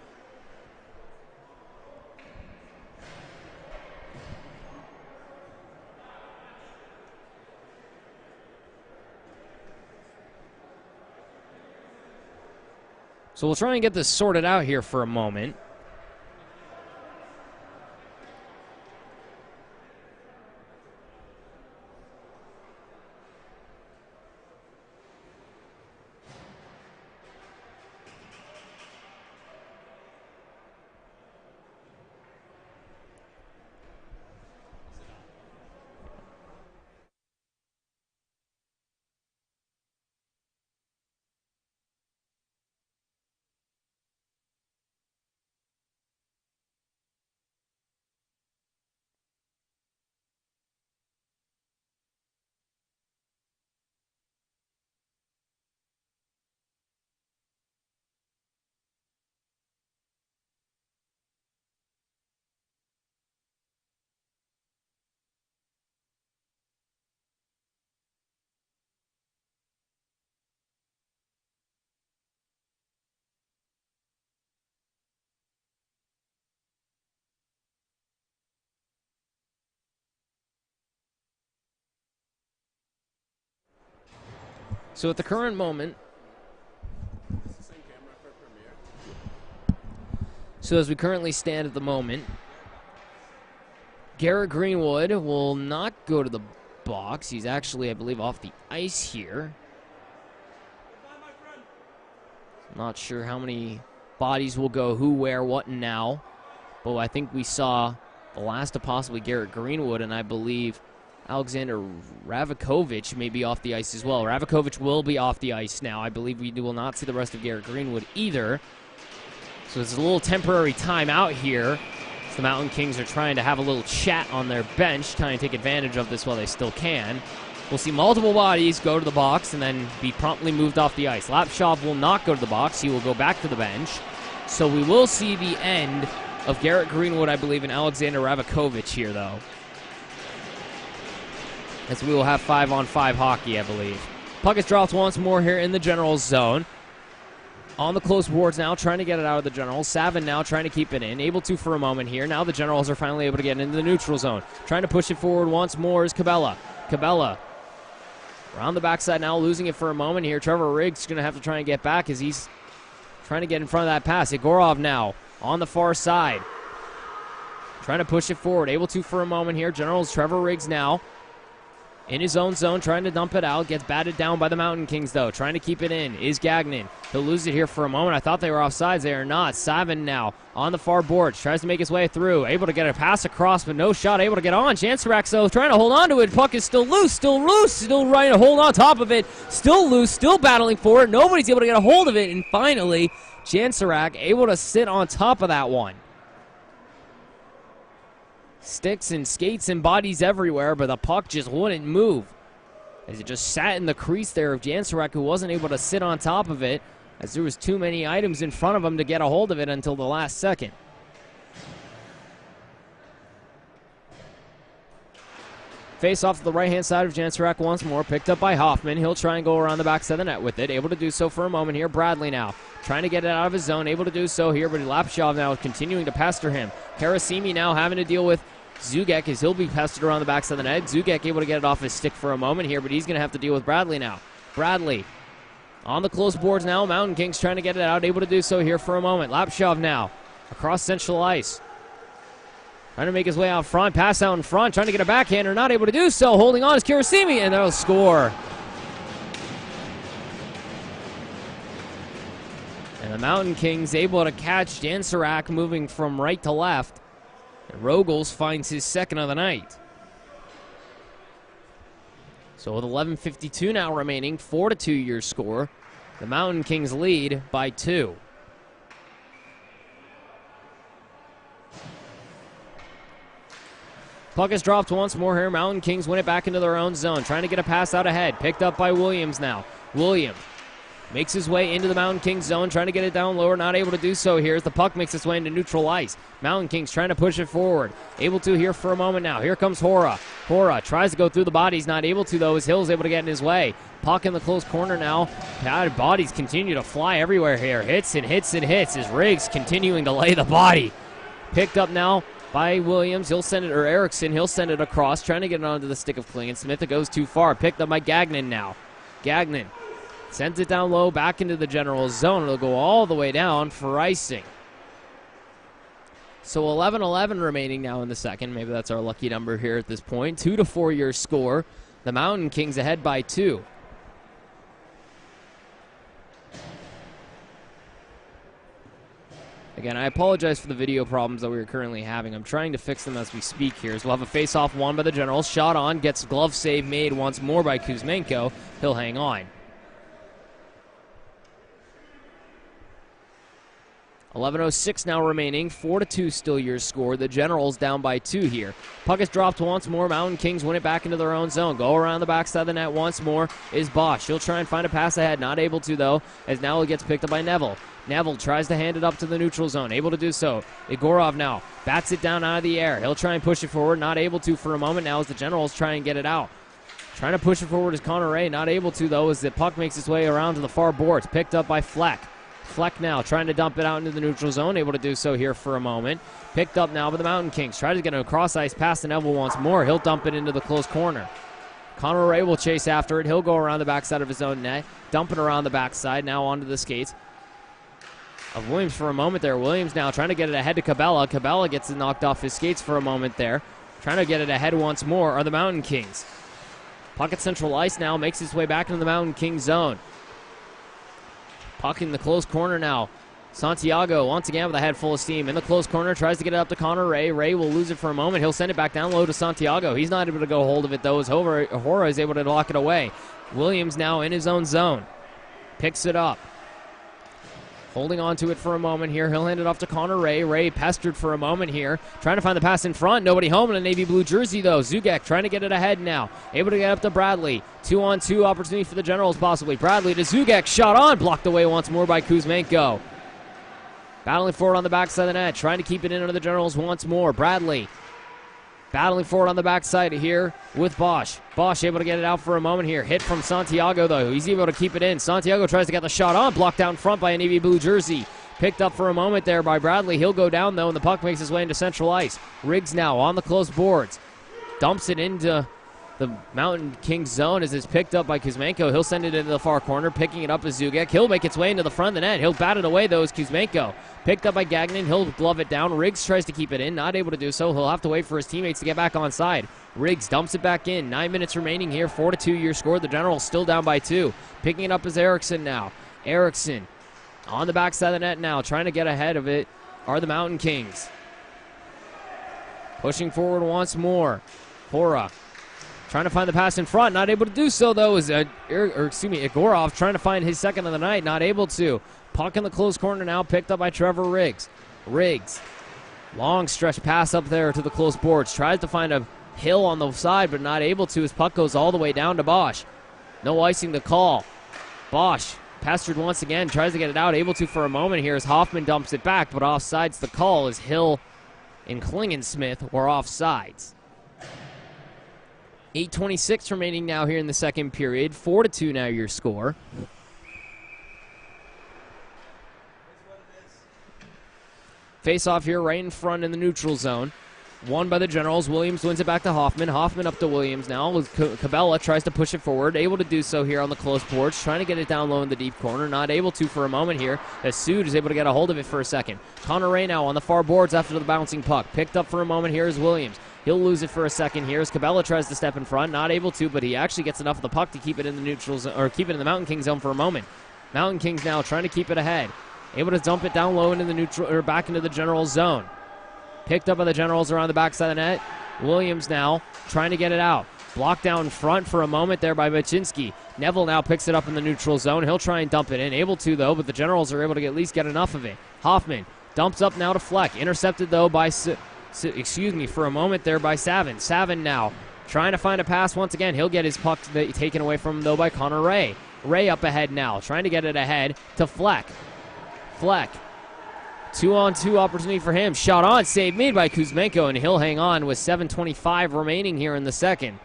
we'll try and get this sorted out here for a moment. So at the current moment, It's the same camera for Premiere. so as we currently stand at the moment, Garrett Greenwood will not go to the box. He's actually, I believe, off the ice here. Not sure how many bodies will go who, where, what, and now. But I think we saw the last of possibly Garrett Greenwood, and I believe Alexander Ravakovic may be off the ice as well. Ravakovic will be off the ice now. I believe we will not see the rest of Garrett Greenwood either. So it's a little temporary timeout here. The Mountain Kings are trying to have a little chat on their bench, trying to take advantage of this while they still can. We'll see multiple bodies go to the box and then be promptly moved off the ice. Lapshov will not go to the box. He will go back to the bench. So we will see the end of Garrett Greenwood, I believe, and Alexander Ravakovic here, though. As we will have 5-on-5 hockey, I believe. Puck is dropped once more here in the Generals zone. On the close boards now, trying to get it out of the Generals. Savin now trying to keep it in. Able to for a moment here. Now the Generals are finally able to get into the neutral zone. Trying to push it forward once more is Cabela. Cabela around the backside now, losing it for a moment here. Trevor Riggs going to have to try and get back as he's trying to get in front of that pass. Igorov now on the far side. Trying to push it forward. Able to for a moment here. Generals Trevor Riggs now in his own zone, trying to dump it out. Gets batted down by the Mountain Kings, though. Trying to keep it in is Gagnon. He'll lose it here for a moment. I thought they were offsides. They are not. Savin now on the far boards. Tries to make his way through. Able to get a pass across, but no shot. Able to get on. Jansarak, though, trying to hold on to it. Puck is still loose. Still trying to hold on top of it. Still loose. Still battling for it. Nobody's able to get a hold of it. And finally, Jansarak able to sit on top of that one. Sticks and skates and bodies everywhere, but the puck just wouldn't move. As it just sat in the crease there of Jansarak, who wasn't able to sit on top of it, as there was too many items in front of him to get a hold of it until the last second. Face off to the right-hand side of Jansarak once more, picked up by Hoffman. He'll try and go around the backside of the net with it. Able to do so for a moment here. Bradley now trying to get it out of his zone. Able to do so here, but Lapshov now continuing to pester him. Karasimi now having to deal with Zugek as he'll be pestered around the backside of the net. Zugek able to get it off his stick for a moment here, but he's going to have to deal with Bradley now. Bradley on the close boards now. Mountain Kings trying to get it out. Able to do so here for a moment. Lapshov now across central ice. Trying to make his way out front. Pass out in front. Trying to get a backhander. Not able to do so. Holding on is Karasimi, and they'll score. And the Mountain Kings able to catch Jansarak moving from right to left. And Rogels finds his second of the night. So with 11:52 now remaining, 4-2 your score. The Mountain Kings lead by 2. Puck is dropped once more here. Mountain Kings win it back into their own zone. Trying to get a pass out ahead. Picked up by Williams now. Williams makes his way into the Mountain Kings zone, trying to get it down lower, not able to do so here as the puck makes its way into neutral ice. Mountain Kings trying to push it forward. Able to here for a moment now. Here comes Hora. Hora tries to go through the bodies, not able to though as Hill's able to get in his way. Puck in the close corner now. Bodies continue to fly everywhere here. Hits and hits and hits as Riggs continuing to lay the body. Picked up now by Williams. He'll send it, or Erickson, he'll send it across, trying to get it onto the stick of Klingon. Smith, it goes too far. Picked up by Gagnon now. Gagnon sends it down low, back into the general zone. It'll go all the way down for icing. So 11-11 remaining now in the second. Maybe that's our lucky number here at this point. 2-4 your score. The Mountain Kings ahead by 2. Again, I apologize for the video problems that we are currently having. I'm trying to fix them as we speak here. So we'll have a face-off won by the Generals. Shot on, gets glove save made once more by Kuzmenko. He'll hang on. 11:06 now remaining. 4-2 still your score. The Generals down by 2 here. Puck is dropped once more. Mountain Kings win it back into their own zone. Go around the backside of the net once more is Bosch. He'll try and find a pass ahead. Not able to, though, as now it gets picked up by Neville. Neville tries to hand it up to the neutral zone. Able to do so. Igorov now bats it down out of the air. He'll try and push it forward. Not able to for a moment now as the Generals try and get it out. Trying to push it forward is Connor Ray. Not able to, though, as the puck makes its way around to the far boards. Picked up by Fleck. Fleck now trying to dump it out into the neutral zone. Able to do so here for a moment. Picked up now by the Mountain Kings. Tries to get a cross ice pass to Neville once more. He'll dump it into the close corner. Connor Ray will chase after it. He'll go around the backside of his own net, dump it around the backside, now onto the skates of Williams for a moment there. Williams now trying to get it ahead to Cabela. Cabela gets it knocked off his skates for a moment there. Trying to get it ahead once more are the Mountain Kings. Puck at central ice now, makes his way back into the Mountain Kings zone. Puck in the close corner now. Santiago once again with a head full of steam. In the close corner, tries to get it up to Connor Ray. Ray will lose it for a moment. He'll send it back down low to Santiago. He's not able to go hold of it, though, as Hora is able to lock it away. Williams now in his own zone. Picks it up. Holding on to it for a moment here. He'll hand it off to Connor Ray. Ray pestered for a moment here. Trying to find the pass in front. Nobody home in a navy blue jersey, though. Zugek trying to get it ahead now. Able to get up to Bradley. 2-on-2 opportunity for the Generals, possibly. Bradley to Zugek. Shot on. Blocked away once more by Kuzmenko. Battling forward on the backside of the net. Trying to keep it in under the Generals once more. Bradley battling forward on the backside here with Bosch. Bosch able to get it out for a moment here. Hit from Santiago, though. He's able to keep it in. Santiago tries to get the shot on. Blocked down front by a navy blue jersey. Picked up for a moment there by Bradley. He'll go down, though, and the puck makes his way into central ice. Riggs now on the close boards. Dumps it into the Mountain Kings zone as it's picked up by Kuzmenko. He'll send it into the far corner. Picking it up is Zugek. He'll make its way into the front of the net. He'll bat it away, though, as Kuzmenko. Picked up by Gagnon. He'll glove it down. Riggs tries to keep it in. Not able to do so. He'll have to wait for his teammates to get back on side. Riggs dumps it back in. 9 minutes remaining here. 4-2 your score. The Generals still down by 2. Picking it up is Erickson now. Erickson on the backside of the net now. Trying to get ahead of it are the Mountain Kings. Pushing forward once more. Hora trying to find the pass in front. Not able to do so, though, is Igorov trying to find his second of the night. Not able to. Puck in the close corner now, picked up by Trevor Riggs. Riggs, long stretch pass up there to the close boards. Tries to find a hill on the side, but not able to. His puck goes all the way down to Bosch. No icing to call. Bosch, pestered once again, tries to get it out. Able to for a moment here as Hoffman dumps it back, but offsides the call as Hill and Klingensmith were offsides. 8:26 remaining now here in the second period. 4-2 now your score. Face off here right in front in the neutral zone. Won by the Generals. Williams wins it back to Hoffman. Hoffman up to Williams now. With Cabela tries to push it forward. Able to do so here on the close boards. Trying to get it down low in the deep corner. Not able to for a moment here. As Sood is able to get a hold of it for a second. Connor Ray now on the far boards after the bouncing puck. Picked up for a moment here is Williams. He'll lose it for a second here as Cabela tries to step in front. Not able to, but he actually gets enough of the puck to keep it in the neutral zone, or keep it in the Mountain King zone for a moment. Mountain Kings now trying to keep it ahead. Able to dump it down low into the neutral, or back into the Generals zone. Picked up by the Generals around the backside of the net. Williams now trying to get it out. Blocked down front for a moment there by Machinsky. Neville now picks it up in the neutral zone. He'll try and dump it in. Able to, though, but the Generals are able to at least get enough of it. Hoffman dumps up now to Fleck. Intercepted, though, by for a moment there by Savin. Savin now trying to find a pass once again. He'll get his puck taken away from him, though, by Connor Ray. Ray up ahead now, trying to get it ahead to Fleck. Fleck. 2-on-2 opportunity for him. Shot on, save made by Kuzmenko, and he'll hang on with 7:25 remaining here in the second.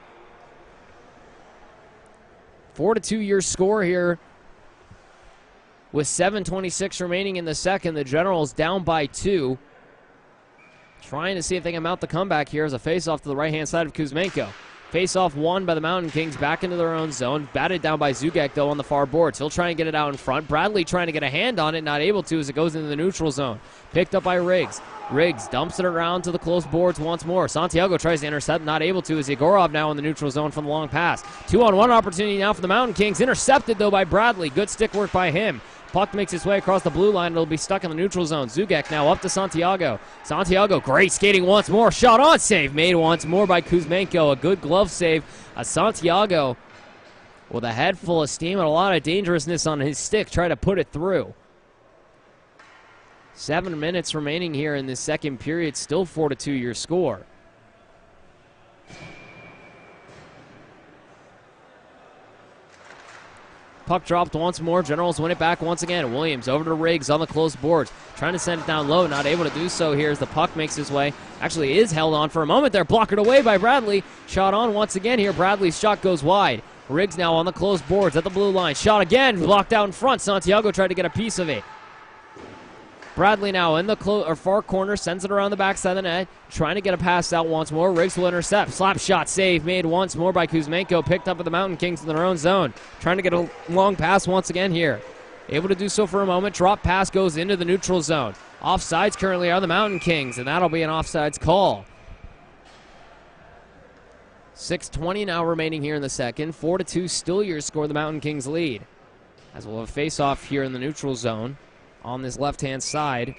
4-2 your score here. With 7:26 remaining in the second, the Generals down by 2. Trying to see if they can mount the comeback here as a face-off to the right-hand side of Kuzmenko. Face-off won by the Mountain Kings back into their own zone. Batted down by Zugek, though, on the far boards. He'll try and get it out in front. Bradley trying to get a hand on it, not able to as it goes into the neutral zone. Picked up by Riggs. Riggs dumps it around to the close boards once more. Santiago tries to intercept, not able to as Igorov now in the neutral zone from the long pass. 2-on-1 opportunity now for the Mountain Kings. Intercepted, though, by Bradley. Good stick work by him. Puck makes its way across the blue line. It'll be stuck in the neutral zone. Zugek now up to Santiago. Santiago, great skating once more. Shot on, save made once more by Kuzmenko. A good glove save. Santiago with a head full of steam and a lot of dangerousness on his stick. Try to put it through. 7 minutes remaining here in this second period. Still 4-2 your score. Puck dropped once more. Generals win it back once again. Williams over to Riggs on the close boards. Trying to send it down low. Not able to do so here as the puck makes his way. Actually is held on for a moment there. Blocked away by Bradley. Shot on once again here. Bradley's shot goes wide. Riggs now on the close boards at the blue line. Shot again. Blocked out in front. Santiago tried to get a piece of it. Bradley now in the far corner, sends it around the backside of the net, trying to get a pass out once more. Riggs will intercept. Slap shot save made once more by Kuzmenko, picked up at the Mountain Kings in their own zone. Trying to get a long pass once again here. Able to do so for a moment. Drop pass goes into the neutral zone. Offsides currently are the Mountain Kings, and that'll be an offsides call. 6:20 now remaining here in the second. 4-2 still your score, the Mountain Kings lead. As we'll have a face-off here in the neutral zone on this left-hand side.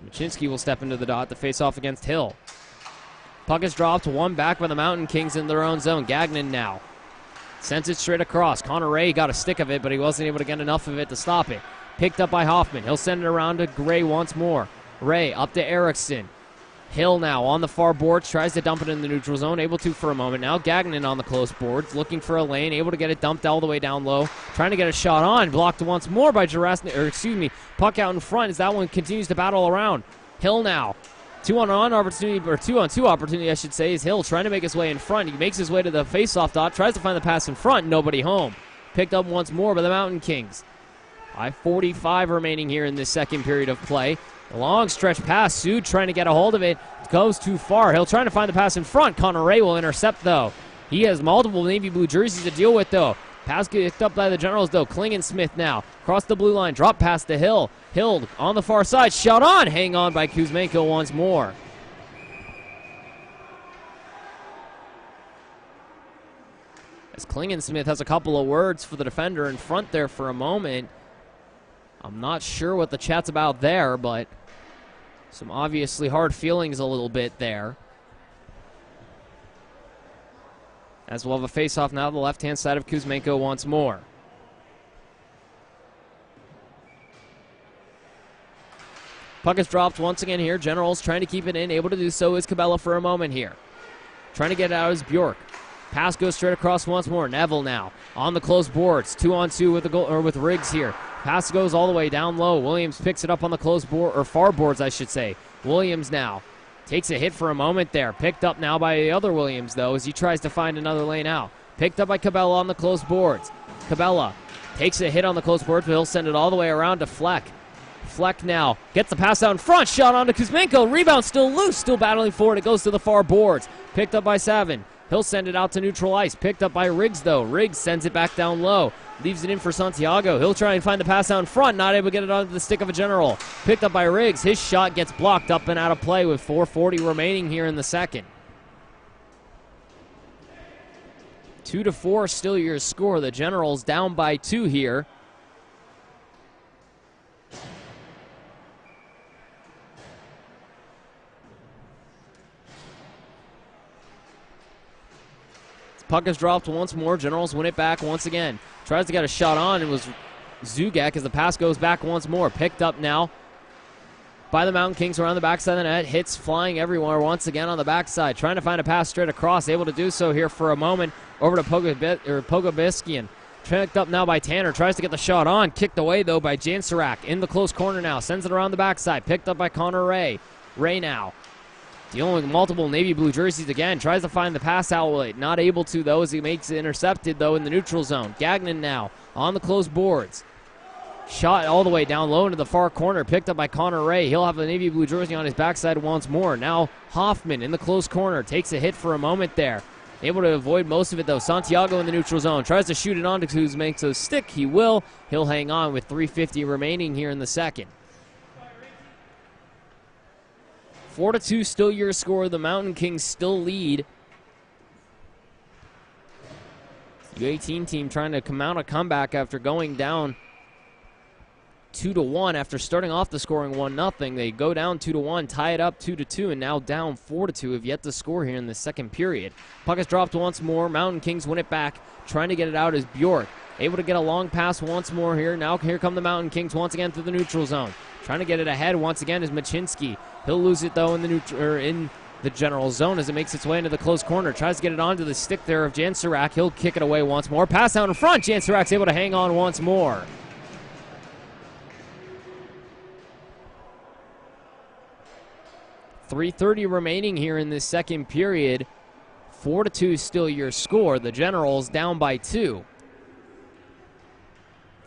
Machinsky will step into the dot to face off against Hill. Puck is dropped, one back by the Mountain Kings in their own zone. Gagnon now sends it straight across. Connor Ray got a stick of it, but he wasn't able to get enough of it to stop it. Picked up by Hoffman. He'll send it around to Gray once more. Ray up to Erickson. Hill now on the far boards, tries to dump it in the neutral zone, able to for a moment now. Gagnon on the close boards, looking for a lane, able to get it dumped all the way down low, trying to get a shot on, blocked once more by puck out in front as that one continues to battle around. Hill now, 2-on-1 opportunity, or 2-on-2 opportunity I should say, is Hill trying to make his way in front. He makes his way to the face-off dot, tries to find the pass in front, nobody home. Picked up once more by the Mountain Kings. 5:45 remaining here in this second period of play. A long stretch pass. Sood trying to get a hold of it. Goes too far. He'll try to find the pass in front. Connor Ray will intercept, though. He has multiple navy blue jerseys to deal with, though. Pass picked up by the Generals, though. Klingensmith now. Across the blue line. Drop pass to Hill. Hill on the far side. Shot on. Hang on by Kuzmenko once more. As Klingensmith has a couple of words for the defender in front there for a moment. I'm not sure what the chat's about there, but some obviously hard feelings a little bit there. As we'll have a face-off now to the left-hand side of Kuzmenko once more. Puck is dropped once again here. Generals trying to keep it in. Able to do so is Cabela for a moment here. Trying to get it out is Bjork. Pass goes straight across once more. Neville now on the close boards. 2-on-2 with the goal, or with Riggs here. Pass goes all the way down low. Williams picks it up on the close board, or far boards, I should say. Williams now takes a hit for a moment there. Picked up now by the other Williams, though, as he tries to find another lane out. Picked up by Cabela on the close boards. Cabela takes a hit on the close boards, but he'll send it all the way around to Fleck. Fleck now gets the pass out in front. Shot on to Kuzmenko. Rebound still loose. Still battling for it. It goes to the far boards. Picked up by Savin. He'll send it out to neutral ice. Picked up by Riggs, though. Riggs sends it back down low. Leaves it in for Santiago. He'll try and find the pass out in front. Not able to get it onto the stick of a General. Picked up by Riggs. His shot gets blocked up and out of play with 4:40 remaining here in the second. 2-4 still your score. The Generals down by 2 here. Puck is dropped once more. Generals win it back once again. Tries to get a shot on. It was Zugak as the pass goes back once more. Picked up now by the Mountain Kings around the backside of the net. Hits flying everywhere once again on the backside. Trying to find a pass straight across. Able to do so here for a moment. Over to Pogobiskian. Picked up now by Tanner. Tries to get the shot on. Kicked away, though, by Jansarak. In the close corner now. Sends it around the backside. Picked up by Connor Ray. Ray now dealing with multiple navy blue jerseys again. Tries to find the pass outlet. Not able to, though, as he makes it intercepted, though, in the neutral zone. Gagnon now on the close boards. Shot all the way down low into the far corner. Picked up by Connor Ray. He'll have the navy blue jersey on his backside once more. Now Hoffman in the close corner. Takes a hit for a moment there. Able to avoid most of it, though. Santiago in the neutral zone. Tries to shoot it on to Kuzmenko's stick. He will. He'll hang on with 3:50 remaining here in the second. 4-2 still your score. The Mountain Kings still lead. U18 team trying to come out a comeback after going down 2-1 after starting off the scoring 1-0. They go down 2-1, tie it up 2-2, and now down 4-2. Have yet to score here in the second period. Puck is dropped once more. Mountain Kings win it back. Trying to get it out is Bjork. Able to get a long pass once more here. Now here come the Mountain Kings once again through the neutral zone. Trying to get it ahead once again is Machinsky. He'll lose it, though, in the general zone as it makes its way into the close corner. Tries to get it onto the stick there of Jansarak. He'll kick it away once more. Pass out in front. Jansarak's able to hang on once more. .330 remaining here in this second period. 4-2 still your score. The Generals down by 2.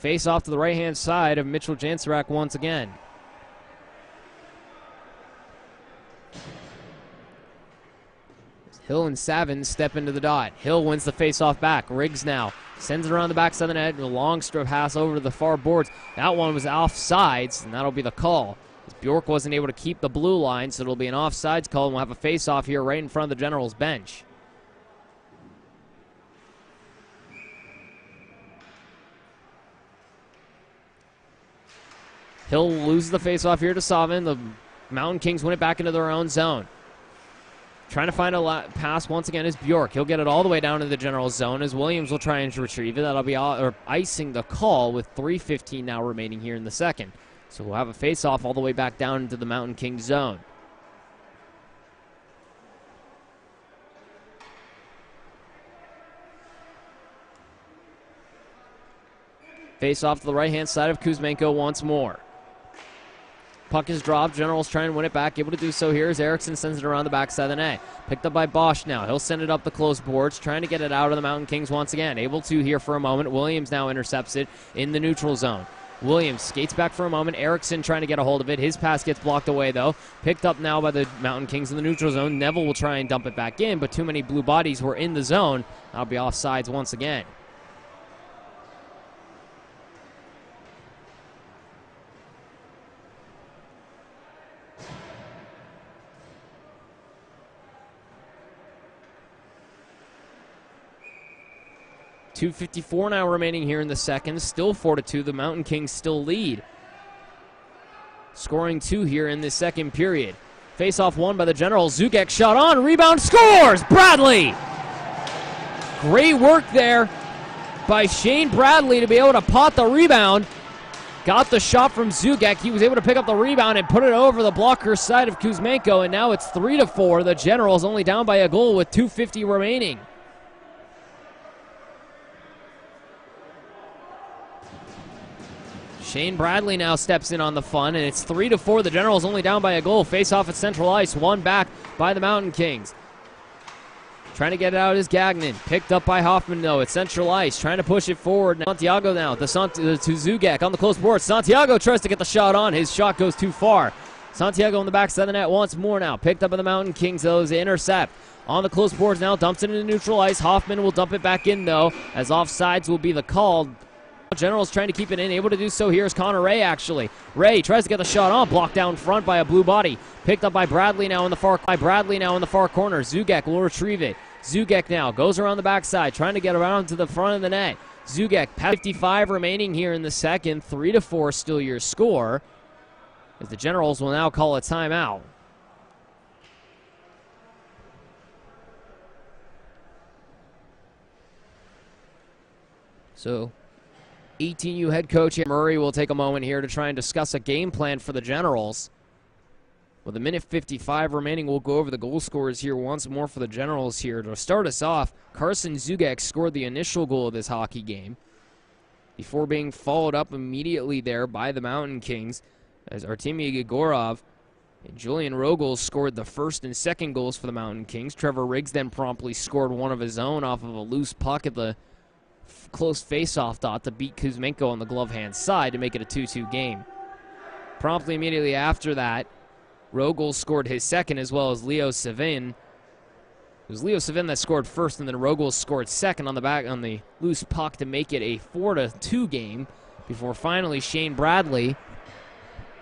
Face off to the right-hand side of Mitchell Jansarak once again. Hill and Savin step into the dot. Hill wins the face-off back. Riggs now sends it around the backside of the net. A long strip pass over to the far boards. That one was offsides, and that'll be the call. Bjork wasn't able to keep the blue line, so it'll be an offsides call, and we'll have a face-off here right in front of the Generals bench. Hill loses the face-off here to Savin. The Mountain Kings win it back into their own zone. Trying to find a pass once again is Bjork. He'll get it all the way down to the Generals zone as Williams will try and retrieve it. That'll be icing the call with 3:15 now remaining here in the second. So we'll have a face-off all the way back down into the Mountain Kings zone. Face-off to the right-hand side of Kuzmenko once more. Puck is dropped. Generals trying to win it back. Able to do so here as Erickson sends it around the backside of the net. Picked up by Bosch now. He'll send it up the close boards, trying to get it out of the Mountain Kings once again. Able to here for a moment. Williams now intercepts it in the neutral zone. Williams skates back for a moment. Erickson trying to get a hold of it. His pass gets blocked away, though. Picked up now by the Mountain Kings in the neutral zone. Neville will try and dump it back in, but too many blue bodies were in the zone. That'll be offsides once again. .254 now remaining here in the second. Still 4-2. The Mountain Kings still lead. Scoring 2 here in this second period. Face-off won by the Generals. Zugek shot on. Rebound scores! Bradley! Great work there by Shane Bradley to be able to pot the rebound. Got the shot from Zugek. He was able to pick up the rebound and put it over the blocker side of Kuzmenko. And now it's 3-4. The Generals only down by a goal with 2:50 remaining. Shane Bradley now steps in on the fun, and it's 3-4. The Generals only down by a goal. Face off at central ice, won back by the Mountain Kings. Trying to get it out is Gagnon. Picked up by Hoffman, though, at central ice. Trying to push it forward. Santiago now to Zugek on the close board. Santiago tries to get the shot on. His shot goes too far. Santiago on the backside of the net once more now. Picked up by the Mountain Kings, though, as they intercept. On the close boards now, dumps it into neutral ice. Hoffman will dump it back in, though, as offsides will be the call. Generals trying to keep it in. Able to do so here is Connor Ray, actually. Ray tries to get the shot on. Blocked down front by a blue body. Picked up by Bradley now in the far corner. Zugek will retrieve it. Zugek now goes around the backside, trying to get around to the front of the net. Zugek, 55 remaining here in the second. 3-4 still your score, as the Generals will now call a timeout. So 18U head coach Murray will take a moment here to try and discuss a game plan for the Generals. With a minute 55 remaining, we'll go over the goal scorers here once more for the Generals here. To start us off, Carson Zugek scored the initial goal of this hockey game before being followed up immediately there by the Mountain Kings as Artemy Gigorov and Julian Rogel scored the first and second goals for the Mountain Kings. Trevor Riggs then promptly scored one of his own off of a loose puck at the close face-off dot to beat Kuzmenko on the glove hand side to make it a 2-2 game. Promptly immediately after that, Rogel scored his second, as well as Leo Savin. It was Leo Savin that scored first, and then Rogel scored second on the loose puck to make it a 4-2 game, before finally Shane Bradley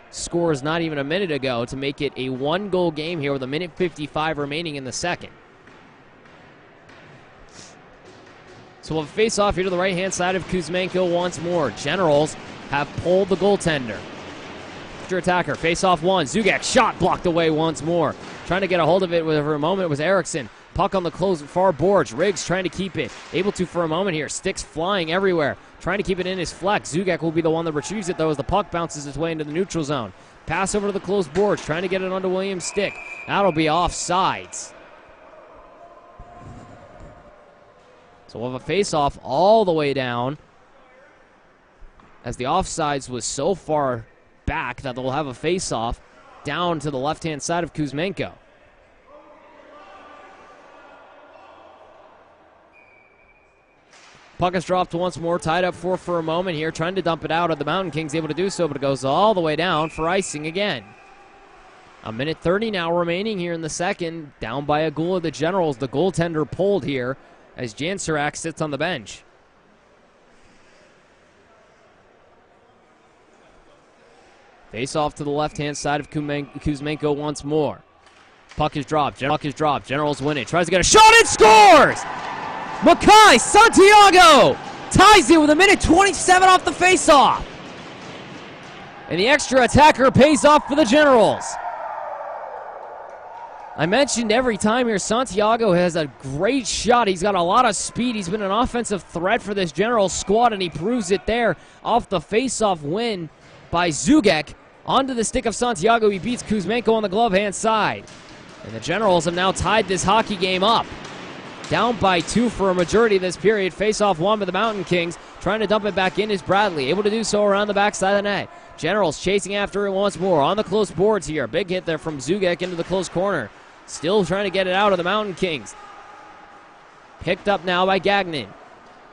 scores not even a minute ago to make it a 1-goal game here with a minute 55 remaining in the second. So we'll face off here to the right-hand side of Kuzmenko once more. Generals have pulled the goaltender. After attacker, face-off one. Zugek shot blocked away once more. Trying to get a hold of it for a moment was Erickson. Puck on the close far boards. Riggs trying to keep it. Able to for a moment here. Sticks flying everywhere. Trying to keep it in his flex. Zugek will be the one that retrieves it, though, as the puck bounces its way into the neutral zone. Pass over to the close boards. Trying to get it onto Williams' stick. That'll be offsides. So we'll have a face-off all the way down, as the offsides was so far back that they'll have a face-off down to the left-hand side of Kuzmenko. Puck is dropped once more, tied up for a moment here, trying to dump it out. The Mountain Kings able to do so, but it goes all the way down for icing again. A minute 30 now remaining here in the second. Down by a goal of the Generals. The goaltender pulled here as Jan Surak sits on the bench. Face off to the left-hand side of Kuzmenko once more. Puck is dropped. Generals win it. Tries to get a shot and scores! Makai Santiago ties it with a minute 27 off the face-off. And the extra attacker pays off for the Generals. I mentioned every time here, Santiago has a great shot. He's got a lot of speed. He's been an offensive threat for this Generals squad, and he proves it there off the face-off win by Zugek. Onto the stick of Santiago. He beats Kuzmenko on the glove-hand side. And the Generals have now tied this hockey game up. Down by 2 for a majority of this period. Face-off won by the Mountain Kings. Trying to dump it back in is Bradley. Able to do so around the backside of the net. Generals chasing after it once more. On the close boards here. Big hit there from Zugek into the close corner. Still trying to get it out of the Mountain Kings. Picked up now by Gagnon.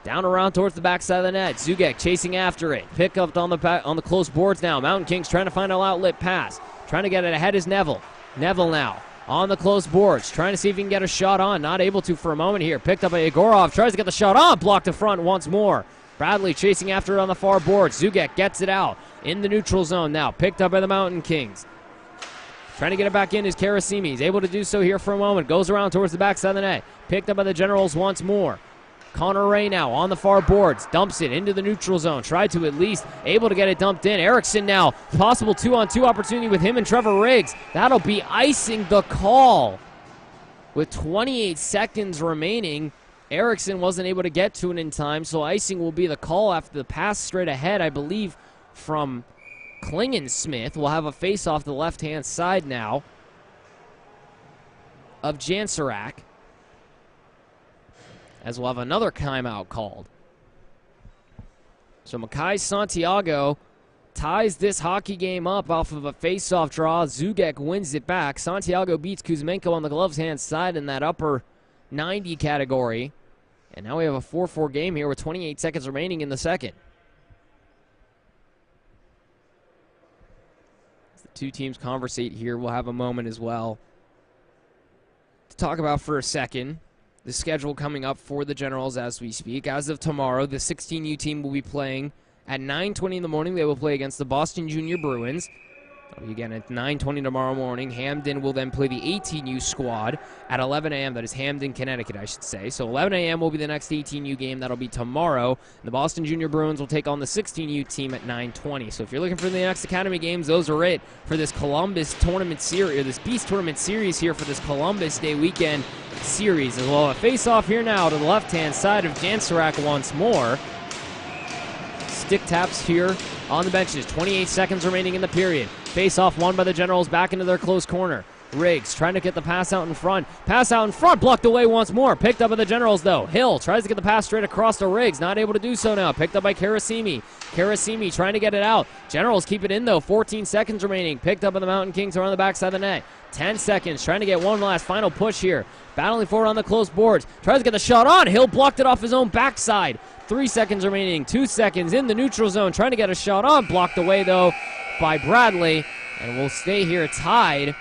Down around towards the backside of the net. Zugek chasing after it. Pick up on the close boards now. Mountain Kings trying to find an outlet pass. Trying to get it ahead is Neville. Neville now on the close boards. Trying to see if he can get a shot on. Not able to for a moment here. Picked up by Egorov. Tries to get the shot on. Blocked to front once more. Bradley chasing after it on the far boards. Zugek gets it out in the neutral zone now. Picked up by the Mountain Kings. Trying to get it back in is Karasimi. He's able to do so here for a moment. Goes around towards the backside of the net. Picked up by the Generals once more. Connor Ray now on the far boards. Dumps it into the neutral zone. Tried to at least. Able to get it dumped in. Erickson now. Possible 2-on-2 opportunity with him and Trevor Riggs. That'll be icing the call. With 28 seconds remaining, Erickson wasn't able to get to it in time, so icing will be the call after the pass straight ahead, I believe, from Klingensmith. Will have a face-off to the left-hand side now of Jansarak, as we'll have another timeout called. So Makai Santiago ties this hockey game up off of a face-off draw. Zugek wins it back. Santiago beats Kuzmenko on the gloves-hand side in that upper 90 category. And now we have a 4-4 game here with 28 seconds remaining in the second. As the two teams conversate here, we'll have a moment as well to talk about for a second the schedule coming up for the Generals as we speak. As of tomorrow, the 16U team will be playing at 9:20 in the morning. They will play against the Boston Junior Bruins. Again, at 9:20 tomorrow morning, Hamden will then play the 18U squad at 11 a.m. That is Hamden, Connecticut, I should say. So 11 a.m. will be the next 18U game. That'll be tomorrow. And the Boston Junior Bruins will take on the 16U team at 9:20. So if you're looking for the next Academy games, those are it for this Columbus tournament series, or this Beast tournament series here for this Columbus Day weekend series. As well, a face-off here now to the left-hand side of Jansarak once more. Stick taps here on the benches. 28 seconds remaining in the period. Face-off won by the Generals back into their close corner. Riggs trying to get the pass out in front. Pass out in front, blocked away once more. Picked up by the Generals, though. Hill tries to get the pass straight across to Riggs. Not able to do so now. Picked up by Karasimi. Karasimi trying to get it out. Generals keep it in, though. 14 seconds remaining. Picked up by the Mountain Kings around the backside of the net. 10 seconds. Trying to get one last final push here. Battling forward on the close boards. Tries to get the shot on. Hill blocked it off his own backside. 3 seconds remaining. 2 seconds in the neutral zone. Trying to get a shot on. Blocked away, though, by Bradley. And we'll stay here tied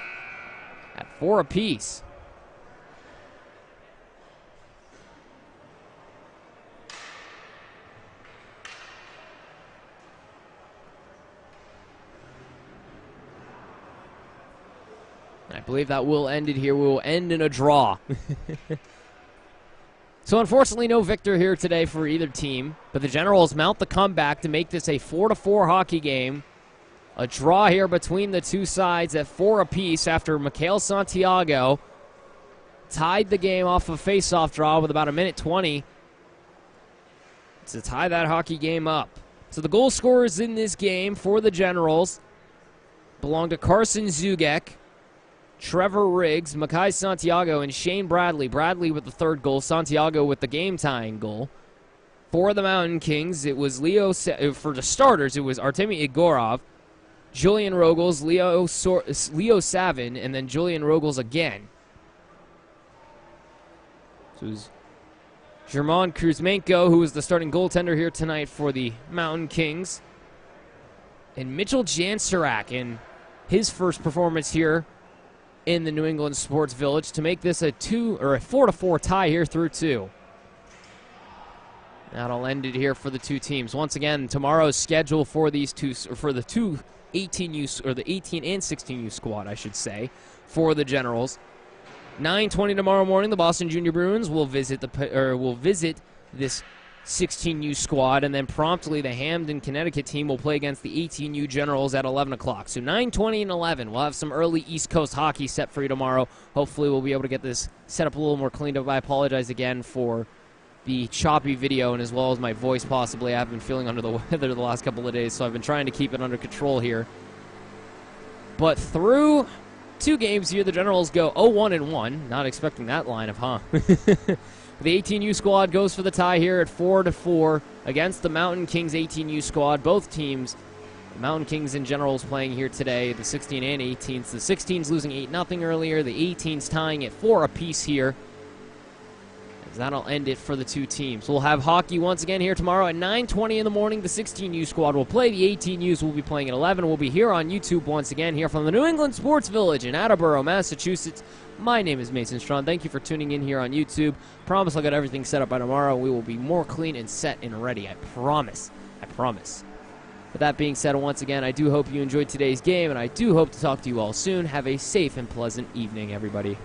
at 4 apiece. I believe that will end it here. We will end in a draw. So unfortunately, no victor here today for either team. But the Generals mount the comeback to make this a 4-4 hockey game. A draw here between the two sides at 4 apiece after Mikhail Santiago tied the game off a face-off draw with about a minute 20 to tie that hockey game up. So the goal scorers in this game for the Generals belong to Carson Zugek, Trevor Riggs, Makai Santiago, and Shane Bradley. Bradley with the third goal, Santiago with the game-tying goal. For the Mountain Kings, it was for the starters, it was Artemy Igorov, Julian Rogels, Leo Savin, and then Julian Rogels again. So it was German Kuzmenko, who is the starting goaltender here tonight for the Mountain Kings. And Mitchell Jansarak in his first performance here in the New England Sports Village to make this a 4-4 tie here through 2. That'll end it here for the two teams. Once again, tomorrow's schedule for these two, for the two 18U, or the 18 and 16U squad, I should say, for the Generals. 9:20 tomorrow morning, the Boston Junior Bruins will visit this 16U squad, and then promptly the Hamden, Connecticut team will play against the 18U Generals at 11 o'clock. So 9:20 and 11. We'll have some early East Coast hockey set for you tomorrow. Hopefully we'll be able to get this set up a little more cleaned up. I apologize again for the choppy video and as well as my voice possibly. I've been feeling under the weather the last couple of days, so I've been trying to keep it under control here. But through 2 games here, the Generals go 0-1-1. Not expecting that lineup, huh? The 18U squad goes for the tie here at 4-4 against the Mountain Kings 18U squad. Both teams, the Mountain Kings and Generals, playing here today, the 16 and 18s. The 16s losing 8-0 earlier, the 18s tying at 4 apiece here. That'll end it for the two teams. We'll have hockey once again here tomorrow at 9:20 in the morning. The 16U squad will play. The 18Us will be playing at 11. We'll be here on YouTube once again here from the New England Sports Village in Attleboro, Massachusetts. My name is Mason Strawn. Thank you for tuning in here on YouTube. Promise I'll get everything set up by tomorrow. We will be more clean and set and ready. I promise. I promise. With that being said, once again, I do hope you enjoyed today's game, and I do hope to talk to you all soon. Have a safe and pleasant evening, everybody.